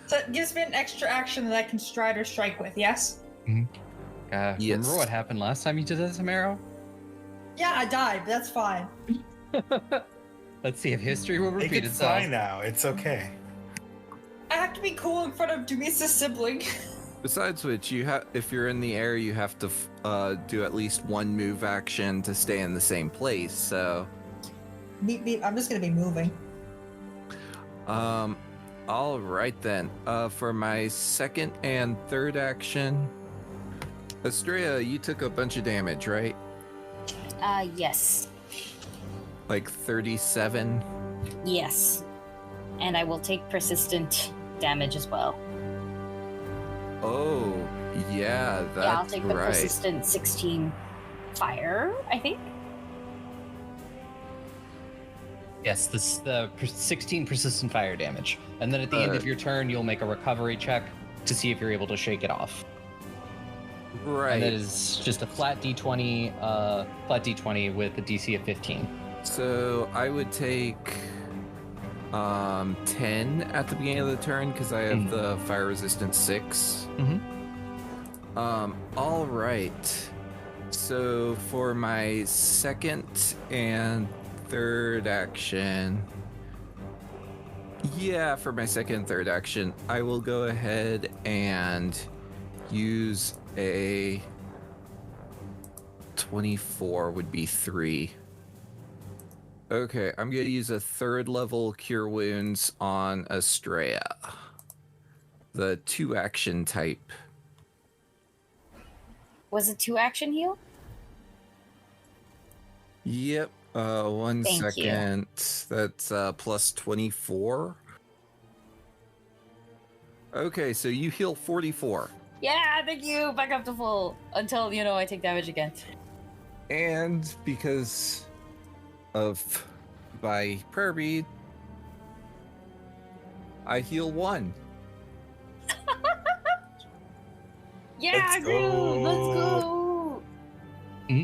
So it gives me an extra action that I can stride or strike with, yes? Yes. Remember what happened last time you did this, Amaro? Yeah, I died, but that's fine. Let's see if history will Make repeat it itself. fine now. It's okay. I have to be cool in front of Dumisa's sibling. Besides which, if you're in the air, you have to do at least one move action to stay in the same place. So, I'm just gonna be moving. all right then. For my second and third action, Estrella, you took a bunch of damage, right? Yes. Like 37. Yes. And I will take persistent damage as well. Oh, yeah, that's Yeah, I'll take the right. persistent 16 fire, I think. Yes, this the 16 persistent fire damage. And then at the end of your turn, you'll make a recovery check to see if you're able to shake it off. Right. And that is just a flat d20 with a DC of 15. So I would take 10 at the beginning of the turn because I have the fire resistance 6. All right. So for my second and third action, for my second and third action, I will go ahead and use a 24 would be 3. Okay, I'm gonna use a 3rd level Cure Wounds on Estrella. The 2 action type. Was it 2 action heal? Yep. One Thank you. second. That's plus 24. Okay, so you heal 44. Yeah, thank you. Back up to full until I take damage again. And because of my prayer bead, I heal 1. Yeah, Let's dude, let's go. go.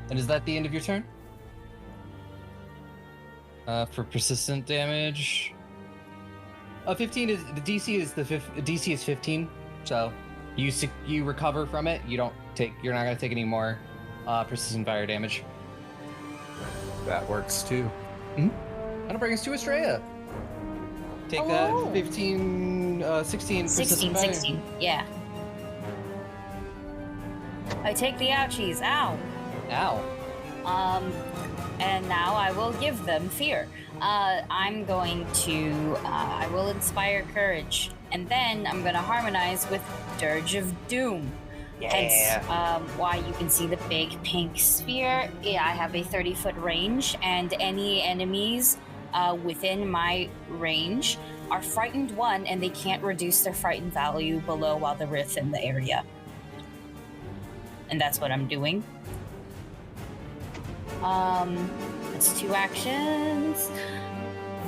And is that the end of your turn? For persistent damage, 15 is the DC is DC is 15. So you recover from it. You're not gonna take any more persistent fire damage. That works too. That'll bring us to Estrella. Take Hello. that 15, 16 persistent fire. 16, yeah. I take the ouchies. Ow. Ow. And now I will give them fear. I'm going to, I will inspire courage. And then I'm going to harmonize with Dirge of Doom. Yeah. Hence, why you can see the big pink sphere. Yeah, I have a 30-foot range, and any enemies within my range are frightened 1, and they can't reduce their frightened value below while they're within the area. And that's what I'm doing. It's 2 actions.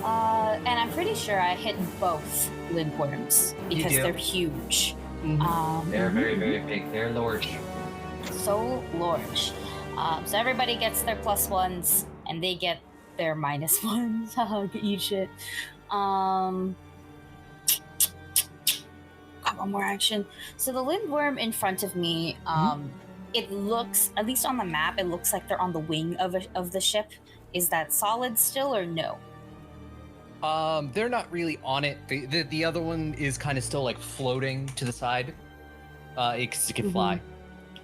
And I'm pretty sure I hit both Wurms because do. they're huge. They're very, very big. They're large. So large. So everybody gets their +1s, and they get their -1s. Haha, eat shit. Got one more action. So the Lindworm in front of me, it looks, at least on the map, it looks like they're on the wing of the ship. Is that solid still or no? They're not really on it. The other one is kind of still like floating to the side. It can fly.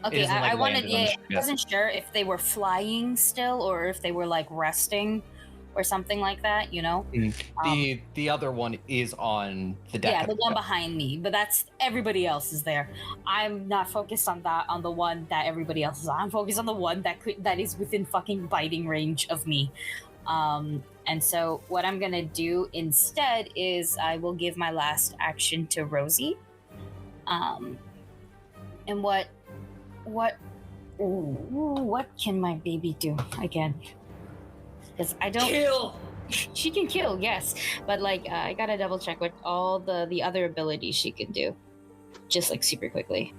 Okay, isn't, I like, wanted. landed on the Yeah, ship I yet. wasn't sure if they were flying still or if they were like resting or something like that. The other one is on the deck. Yeah, of the one ship. behind me, but that's everybody else is there. I'm not focused on that, on the one that everybody else is on. I'm focused on the one that is within fucking biting range of me. And so what I'm gonna do instead is I will give my last action to Rosie. And what can my baby do again? Because I don't Kill. She can kill, yes, but I gotta double check what all the other abilities she can do, just super quickly.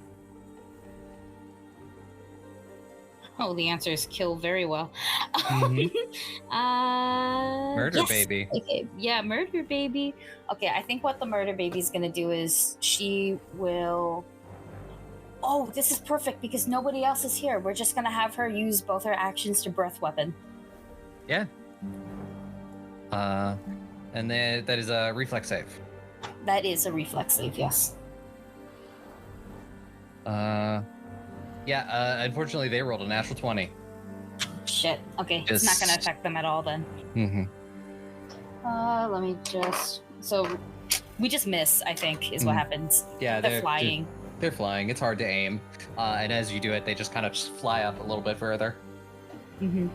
Oh, the answer is kill very well. Mhm. Murder yes. baby. Okay, yeah, murder baby. Okay, I think what the murder baby's gonna do is she will. Oh, this is perfect because nobody else is here. We're just gonna have her use both her actions to breath weapon. Yeah. And then that is a reflex save. That is a reflex save, yes. Yeah, unfortunately they rolled a natural 20. Shit. Okay, it's not gonna affect them at all then. Mm-hmm. Let me just. So, we just miss. I think is what happens. Yeah, They're flying. They're flying. It's hard to aim, and as you do it, they just kind of fly up a little bit further. Mm-hmm.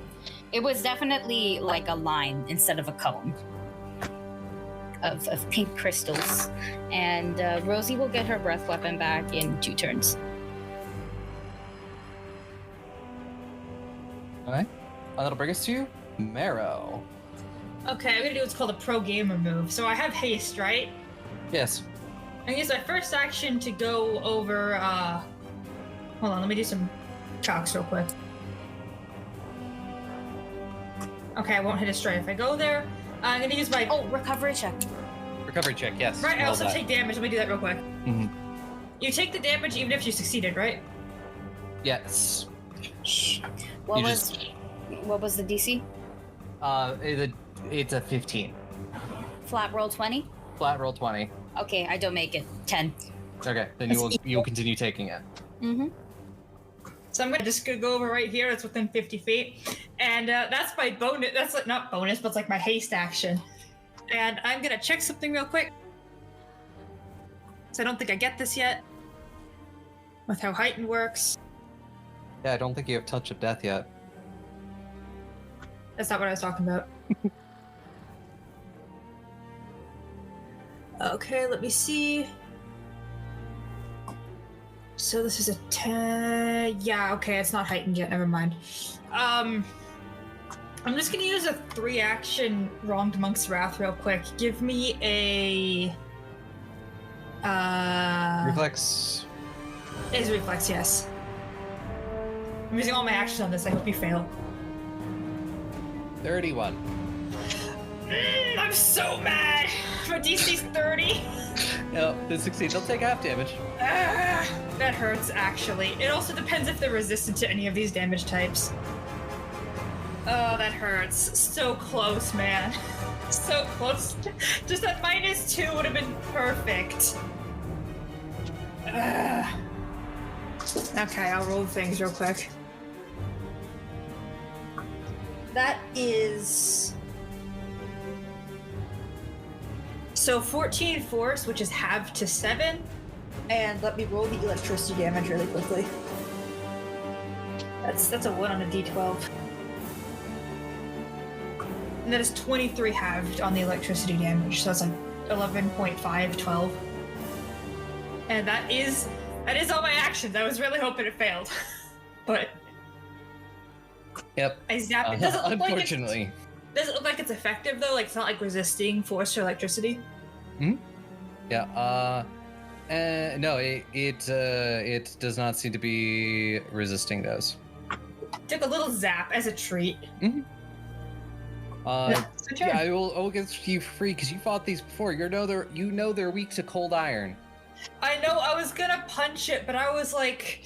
It was definitely like a line instead of a cone of pink crystals, and Rosie will get her breath weapon back in 2 turns. Okay, that'll bring us to Marrow. Okay, I'm gonna do what's called a pro gamer move. So I have haste, right? Yes. I'm gonna use my first action to go over. Hold on, let me do some chalks real quick. Okay, I won't hit a stray if I go there. I'm gonna use my. Oh, recovery check. Recovery check. Yes. Right, I roll also that. take damage. Let me do that real quick. Mhm. You take the damage even if you succeeded, right? Yes. What You was the DC? It's a 15. Flat roll 20. Flat roll 20. Okay, I don't make it. 10. Okay, then you'll continue taking it. Mm-hmm. So I'm gonna just go over right here. It's within 50 feet, and that's my bonus. That's not bonus, but it's like my haste action. And I'm gonna check something real quick. So I don't think I get this yet. With how heightened works. Yeah, I don't think you have touch of death yet. That's not what I was talking about. Okay, let me see. So this is a 10. Yeah, okay, it's not heightened yet. Never mind. I'm just gonna use a 3-action Wronged Monk's Wrath real quick. Give me a Reflex. It's reflex, yes. I'm using all my actions on this. I hope you fail. 31. I'm so mad. My DC's 30. No, they succeed. They'll take half damage. That hurts, actually. It also depends if they're resistant to any of these damage types. Oh, that hurts. So close, man. So close. Just that -2 would have been perfect. Okay, I'll roll things real quick. That is... So 14 force, which is halved to 7. And let me roll the electricity damage really quickly. That's a 1 on a d12. And that is 23 halved on the electricity damage, so that's like 11.5, 12. And that is all my actions. I was really hoping it failed. But Yep. I zapped it. Does it look Unfortunately. does it look like it's effective though? Like it's not like resisting force or electricity? Yeah, no, it does not seem to be resisting those. Took a little zap as a treat. Yeah, It's your turn. I will get you free because you fought these before. You know they're weak to cold iron. I know I was gonna punch it, but I was like,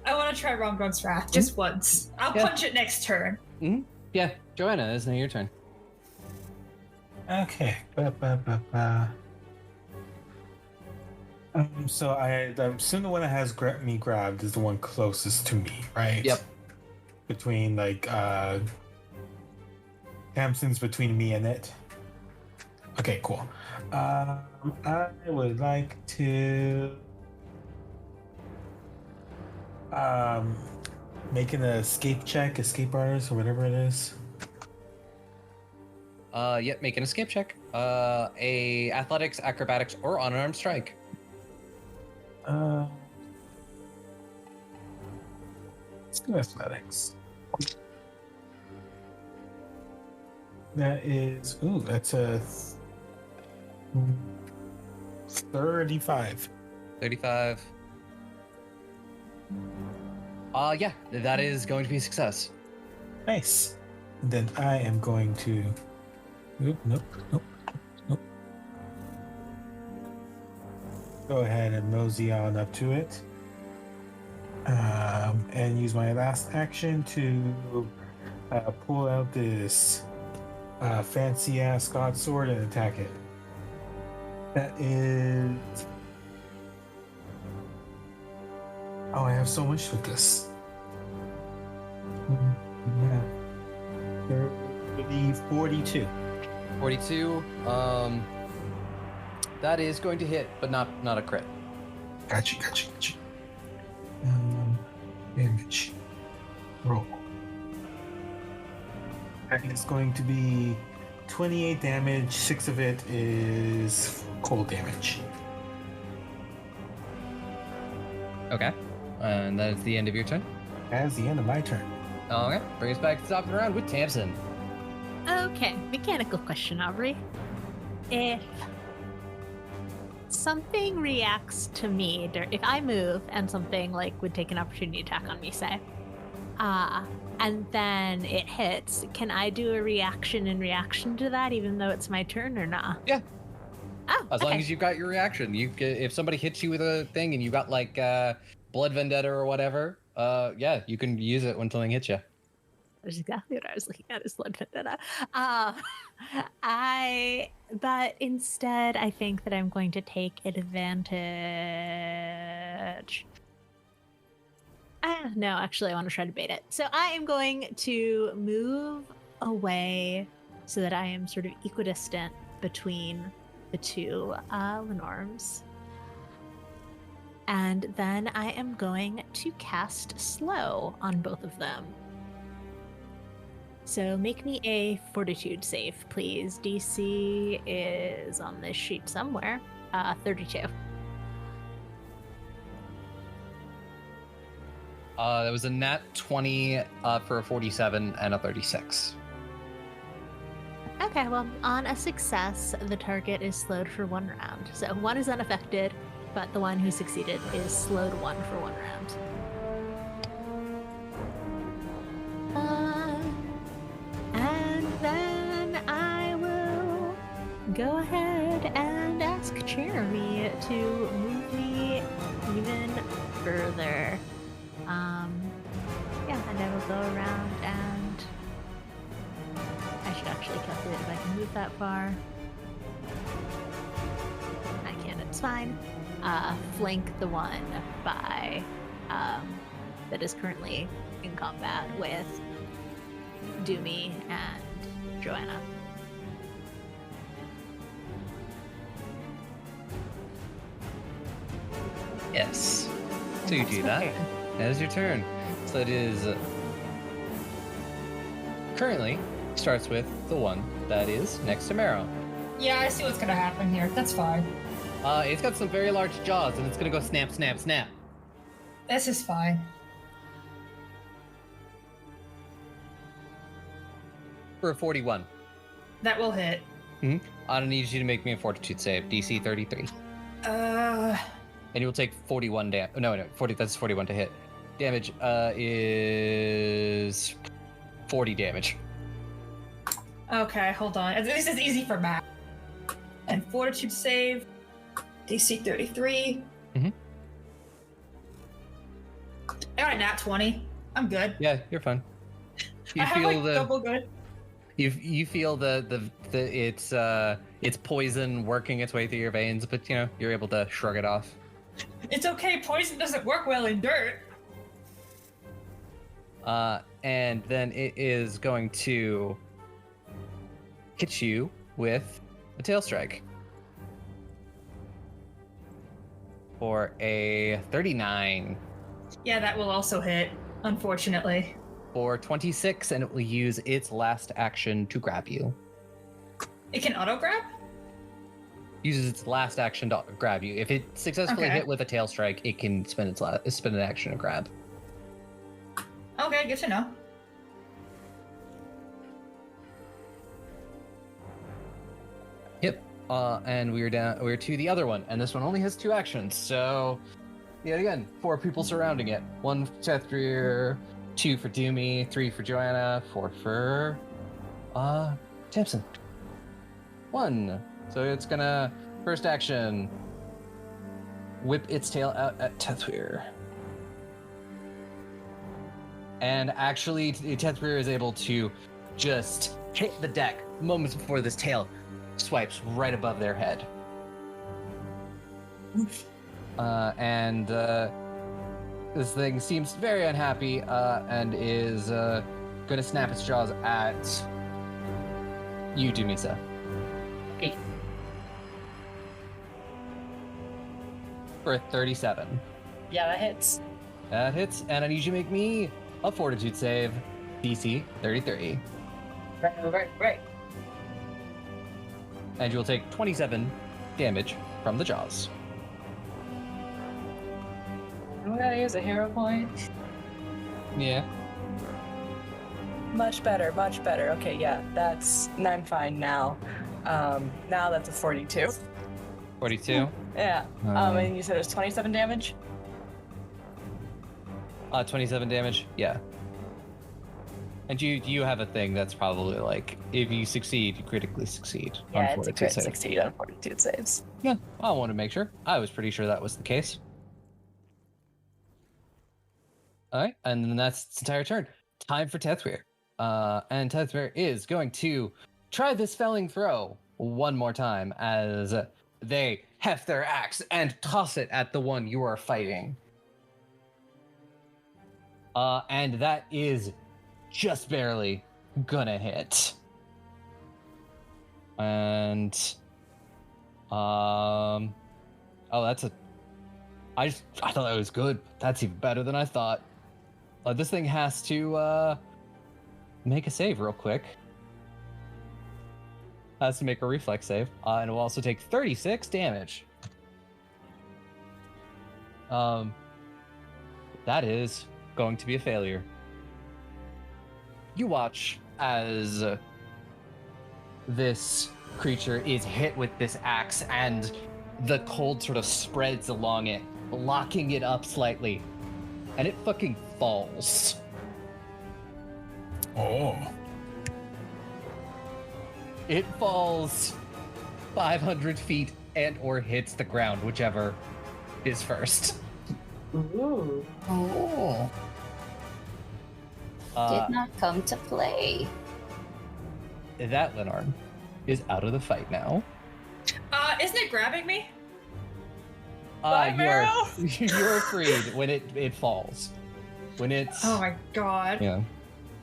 I want to try Romgrun's Wrath just once. I'll punch it next turn. Yeah, Joanna, it's now your turn. Okay. So I assume the one that has me grabbed is the one closest to me, right? Yep. Between like Hampson's between me and it. Okay, cool. I would like to make an escape artist or whatever it is. Yep, make an escape check. A athletics, acrobatics, or unarmed strike. Let's do athletics. That's a 35. 35. Yeah, that is going to be a success. Nice. And then I am going to. Nope. Go ahead and mosey on up to it. And use my last action to pull out this fancy ass god sword and attack it. That is. Oh, I have so much with this. Yeah. 42. 42. That is going to hit, but not a crit. Gotcha. Damage. Roll. That is going to be 28 damage. 6 of it is cold damage. Okay. And that is the end of your turn. That is the end of my turn. Okay. Bring us back to the top of the round with Tamsin. Okay, mechanical question, Aubrey. If something reacts to me, if I move and something like would take an opportunity attack on me, say, and then it hits, can I do a reaction in reaction to that, even though it's my turn or not? Yeah. Oh, As long as you've got your reaction. If somebody hits you with a thing and you got like blood vendetta or whatever, yeah, you can use it when something hits you. That's exactly what I was looking at, is blood vendetta. But instead, I think that I'm going to take advantage. No, actually, I want to try to bait it. So I am going to move away so that I am sort of equidistant between the two Lenorms. And then I am going to cast Slow on both of them. So make me a fortitude save, please. DC is on this sheet somewhere. 32. That was a nat 20 for a 47 and a 36. Okay, well, on a success, the target is slowed for 1 round. So 1 is unaffected, but the one who succeeded is slowed 1 for 1 round. And then I will go ahead and ask Jeremy to move me even further. Yeah, and I will go around and I should actually calculate if I can move that far. I can, it's fine. Flank the one by that is currently in combat with Dumi and Joanna. Yes. So you do that. That is your turn. So it is currently starts with the one that is next to Marrow. Yeah, I see what's gonna happen here. That's fine. It's got some very large jaws, and it's gonna go snap, snap, snap. This is fine. For a 41. That will hit. I don't need you to make me a fortitude save. DC 33. And you will take 41 damage. No, 40. That's 41 to hit. Damage is 40 damage. Okay, hold on. This is easy for math. And fortitude save, DC 33. Mm-hmm. I got a nat 20. I'm good. Yeah, you're fine. You I have feel like double good. You feel the it's poison working its way through your veins, but you know you're able to shrug it off. It's okay. Poison doesn't work well in dirt. And then it is going to hit you with a tail strike for a 39. Yeah, that will also hit, unfortunately. For 26, and it will use its last action to grab you. It can auto grab? Uses its last action to grab you. If it successfully hit with a tail strike, it can spend an action to grab. Okay, good to know. Yep. And we're to the other one, and this one only has 2 actions. So, yet again, 4 people surrounding it. 1 for Teithweir, 2 for Dumi, 3 for Joanna, 4 for Timpson. 1. So it's gonna first action whip its tail out at Teithweir. And actually, Teithweir is able to just hit the deck moments before this tail swipes right above their head. And this thing seems very unhappy and is going to snap its jaws at you, Dumisa. Okay. For a 37. Yeah, that hits. That hits, and I need you to make me a fortitude save, DC 33. Right. And you will take 27 damage from the jaws. I'm gonna use a hero point. Yeah. Much better. Okay, yeah, I'm fine now. Now that's a 42. 42? Yeah. And you said it was 27 damage? 27 damage? Yeah. And you have a thing that's probably like, if you succeed, you critically succeed. Yeah, on it's a fortitude crit save. succeed on fortitude saves. Yeah, I want to make sure. I was pretty sure that was the case. All right, and then that's its entire turn. Time for Teithweir. And Teithweir is going to try this felling throw one more time as they heft their axe and toss it at the one you are fighting. And that is just barely gonna hit. And oh, that's a I thought that was good. That's even better than I thought. This thing has to make a save real quick. Has to make a reflex save, and will also take 36 damage. That is going to be a failure. You watch as this creature is hit with this axe, and the cold sort of spreads along it, locking it up slightly, and it fucking falls. Oh. It falls 500 feet and or hits the ground, whichever is first. Ooh. Oh, did not come to play. That Lenarm is out of the fight now. Isn't it grabbing me? You're freed when it falls. When it's Oh my god. yeah.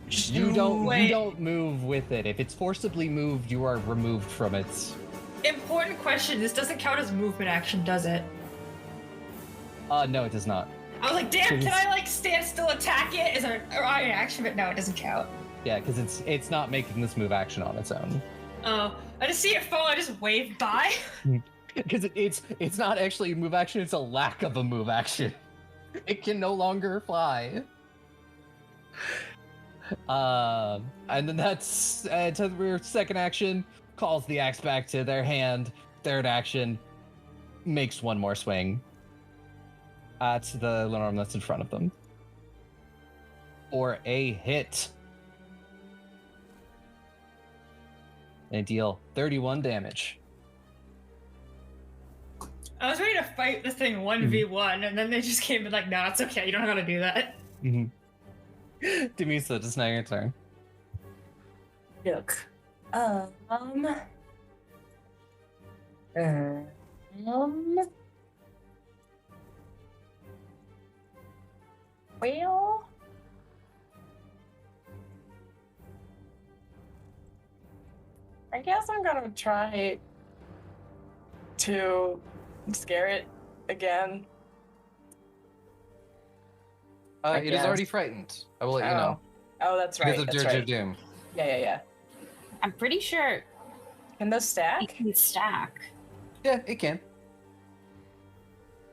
You don't move with it. If it's forcibly moved, you are removed from its. Important question. This doesn't count as movement action, does it? No, it does not. I was like, damn, can I like stand still, attack it as an action? But no, it doesn't count. Yeah, because it's not making this move action on its own. Oh, I just see it fall. I just wave by. Because it's not actually a move action. It's a lack of a move action. It can no longer fly. And then that's Teithweir's second action, calls the axe back to their hand. Third action, makes one more swing at the Lenarm that's in front of them. For a hit. They deal 31 damage. I was ready to fight this thing 1v1, and then they just came and like, nah, it's okay. You don't know how to do that. Mm-hmm. Demisa, just now your turn. Look. Well, I guess I'm gonna try to scare it again. It is already frightened. I will let you know. Oh, that's right. Because of That's Dirge right. of Doom. Yeah. I'm pretty sure Can those it stack? can stack. Yeah, it can.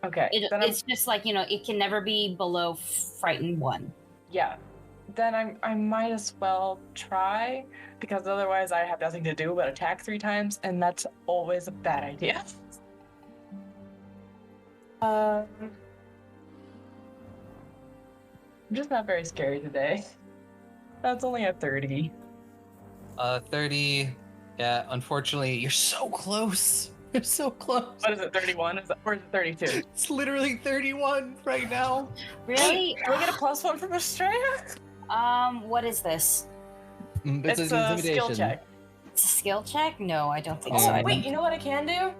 Okay. then It's just like, it can never be below frightened 1. yeah. Then I might as well try, because otherwise I have nothing to do but attack 3 times, and that's always a bad idea. I'm just not very scary today. That's only a 30. 30. Yeah, unfortunately, you're so close. You're so close. What is it, 31? Or is it 32? It's literally 31 right now. Really? Do I get a +1 from Estrella? What is this? It's It's an a intimidation. skill check. It's a skill check? No, I don't think Oh, so. Oh, wait, you know what I can do?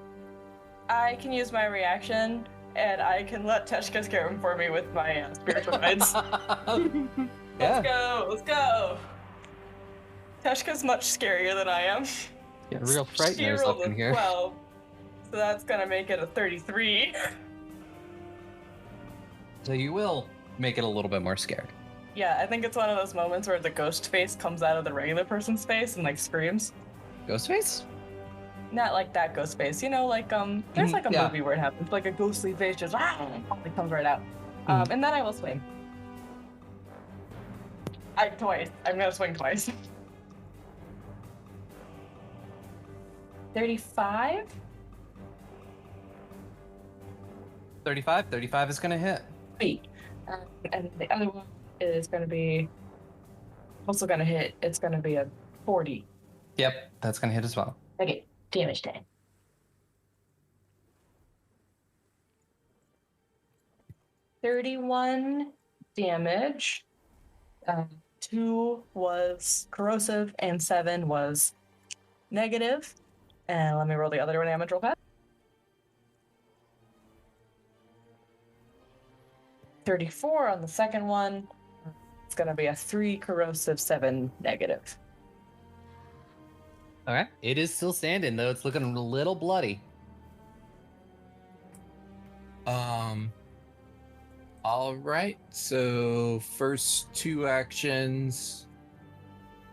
I can use my reaction, and I can let Teshka scare him for me with my spiritual guides. Yeah. Let's go! Teshka's much scarier than I am. Yeah, real She frighteners rolled up in a here. 12, so that's gonna make it a 33. So you will make it a little bit more scared. Yeah, I think it's one of those moments where the ghost face comes out of the regular person's face and like screams. Ghostface? Not like that ghost face, like there's like a Yeah. movie where it happens, like a ghostly face just it comes right out. And then I will swing. Twice. I'm gonna swing twice. 35? 35 is gonna hit. Wait. And the other one is gonna be also gonna hit. It's gonna be a 40. Yep, that's gonna hit as well. Okay, damage 10. 31 damage. 2 was corrosive and 7 was negative. And let me roll the other damage roll pad. 34 on the second one. It's gonna be a 3 corrosive, 7 negative. Okay. It is still standing, though. It's looking a little bloody. All right. So first 2 actions.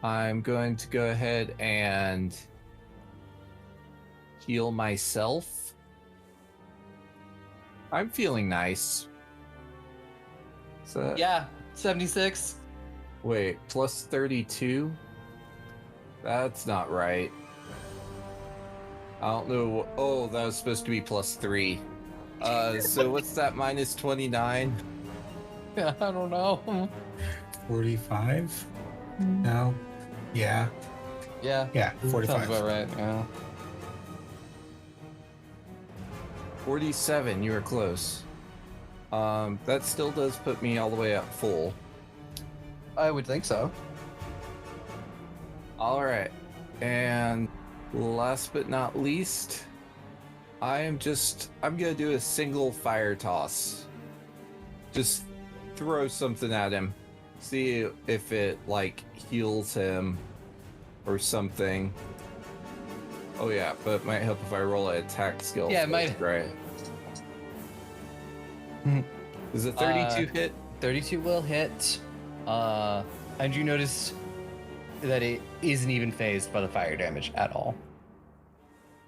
I'm going to go ahead and heal myself. I'm feeling nice. So Yeah, 76. wait, plus 32? That's not right. I don't know. Oh, that was supposed to be plus 3. So what's that, minus 29? Yeah, I don't know. 45? No. Yeah. Yeah. Yeah, Sounds 45. about right. Yeah. 47, you were close. That still does put me all the way up full. I would think so. All right. And last but not least, I'm gonna do a single fire toss. Just throw something at him. See if it, like, heals him or something. Oh yeah, but it might help if I roll an attack skill. Yeah, it might. Right. Is it 32 hit? 32 will hit. And you notice that it isn't even phased by the fire damage at all.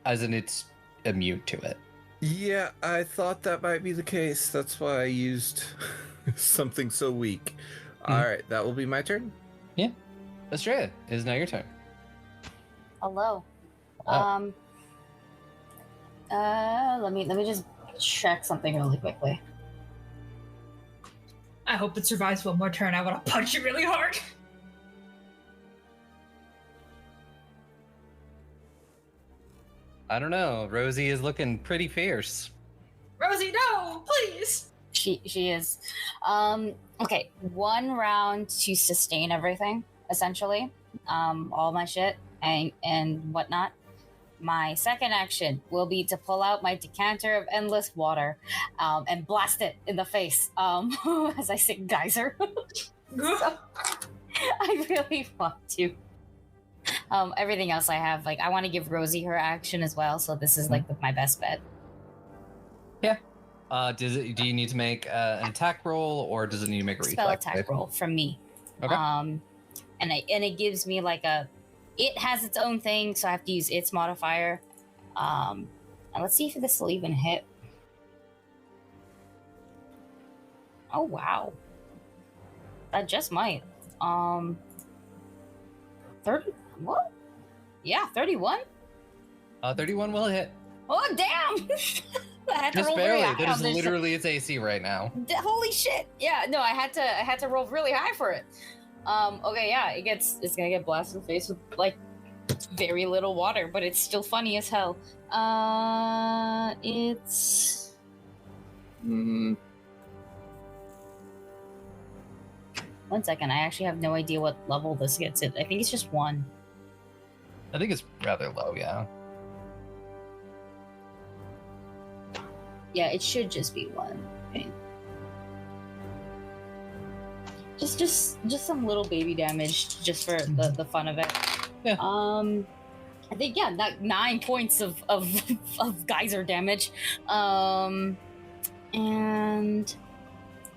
As in, it's immune to it. Yeah, I thought that might be the case. That's why I used something so weak. All right, that will be my turn. Yeah. Estrella, it is now your turn. Hello. Oh. Let me just check something really quickly. I hope it survives one more turn. I want to punch it really hard. I don't know. Rosie is looking pretty fierce. Rosie, no, please. She is. Okay, 1 round to sustain everything, essentially. All my shit and whatnot. My second action will be to pull out my decanter of endless water and blast it in the face as I sing Geyser. So, I really want to. Everything else I have, like, I want to give Rosie her action as well, so this is like my best bet. Yeah. Do you need to make an attack roll, or does it need to make a Spell reflex attack save? roll from me. Okay. And it gives me like it has its own thing, so I have to use its modifier. And let's see if this will even hit. Oh wow. That just might. 30 what? Yeah, 31? 31 will hit. Oh damn! I had to Just roll very barely. high That on is this. literally its AC right now. Holy shit! Yeah, no, I had to roll really high for it. Okay, yeah, it's gonna get blasted in the face with like very little water, but it's still funny as hell. It's 1 second. I actually have no idea what level this gets it. I think it's just 1. I think it's rather low, yeah. Yeah, it should just be 1. Okay. Just some little baby damage, just for the fun of it. Yeah. I think that 9 points of geyser damage, and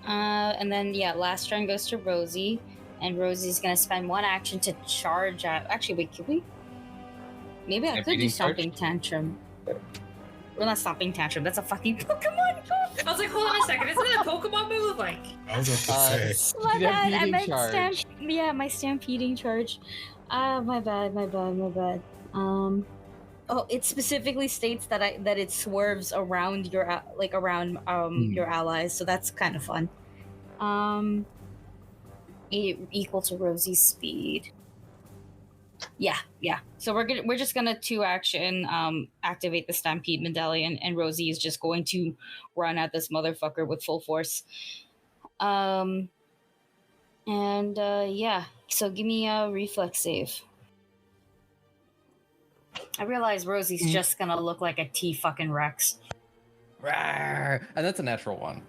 then last turn goes to Rosie, and Rosie's gonna spend 1 action to charge at. Actually, wait, can we? Maybe I could do Stomping Tantrum. Well, not Stomping Tantrum. That's a fucking Pokemon. I was like, hold on a second. Isn't it a Pokemon move? Like, I was about to say. My bad. I Stampeding meant charge. my stampeding charge. My bad. Oh, it specifically states that it swerves around your your allies, so that's kind of fun. Equal to Rosie's speed. Yeah. So we're just gonna 2 action activate the Stampede Medallion, and Rosie is just going to run at this motherfucker with full force. So give me a reflex save. I realize Rosie's just gonna look like a T fucking Rex. Rawr. And that's a natural 1.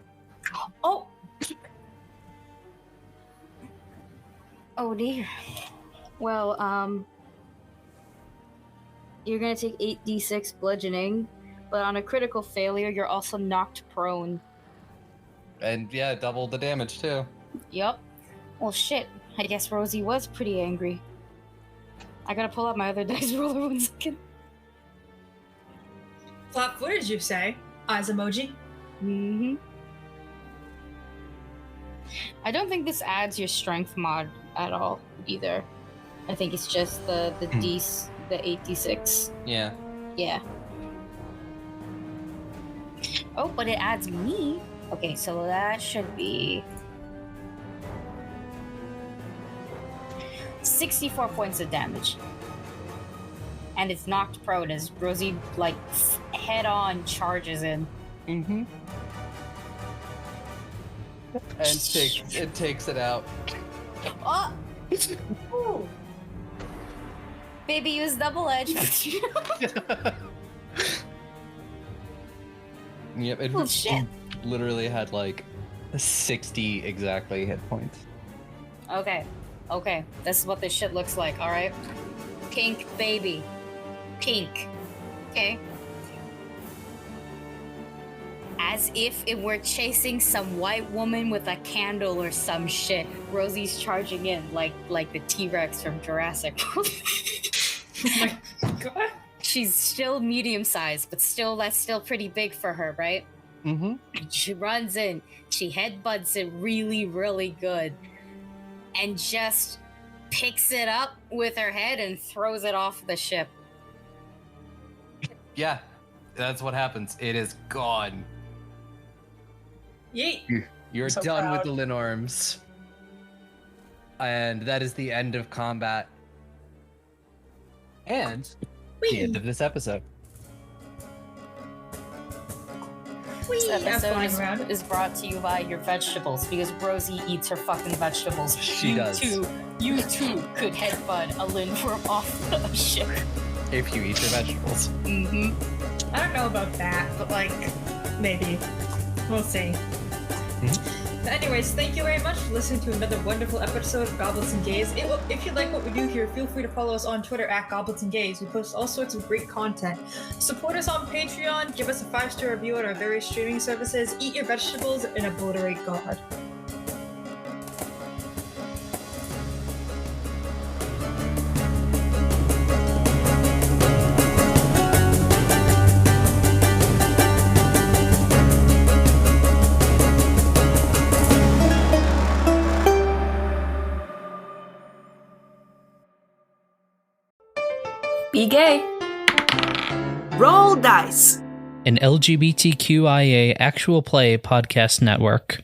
Oh. Oh dear. Well, you're gonna take 8d6 bludgeoning, but on a critical failure, you're also knocked prone. And yeah, double the damage too. Yup. Well, shit. I guess Rosie was pretty angry. I gotta pull out my other dice roller 1 second. Flat footage, you say? Eyes emoji? Mm-hmm. I don't think this adds your strength mod at all either. I think it's just the 8d6. Yeah. Yeah. Oh, but it adds me. Okay, so that should be 64 points of damage. And it's knocked prone as Rosie, like, head-on charges in. Mm-hmm. And it takes it out. Oh! Ooh. Baby, use double edge. Yep, it Oh, shit. literally had like 60 exactly hit points. Okay, this is what this shit looks like, alright? Pink baby. Pink. Okay? As if it were chasing some white woman with a candle or some shit. Rosie's charging in like the T-Rex from Jurassic. Oh my god. She's still medium-sized, but that's still pretty big for her, right? Mm-hmm. She runs in, she headbutts it really, really good, and just picks it up with her head and throws it off the ship. Yeah, that's what happens. It is gone. Yeet. You're So done with proud. the Linorms. And that is the end of combat. And the end of this episode. This episode flying around. is brought to you by your vegetables, because Rosie eats her fucking vegetables. She does. You too could headbutt a lindworm off the ship. If you eat your vegetables. Mm-hmm. I don't know about that, but like, maybe. We'll see. But anyways, thank you very much for listening to another wonderful episode of Goblins and Gays. If you like what we do here, feel free to follow us on Twitter at Goblins and Gays. We post all sorts of great content. Support us on Patreon, give us a 5-star review on our various streaming services, eat your vegetables, and obliterate God. Be gay. Roll dice. An LGBTQIA actual play podcast network.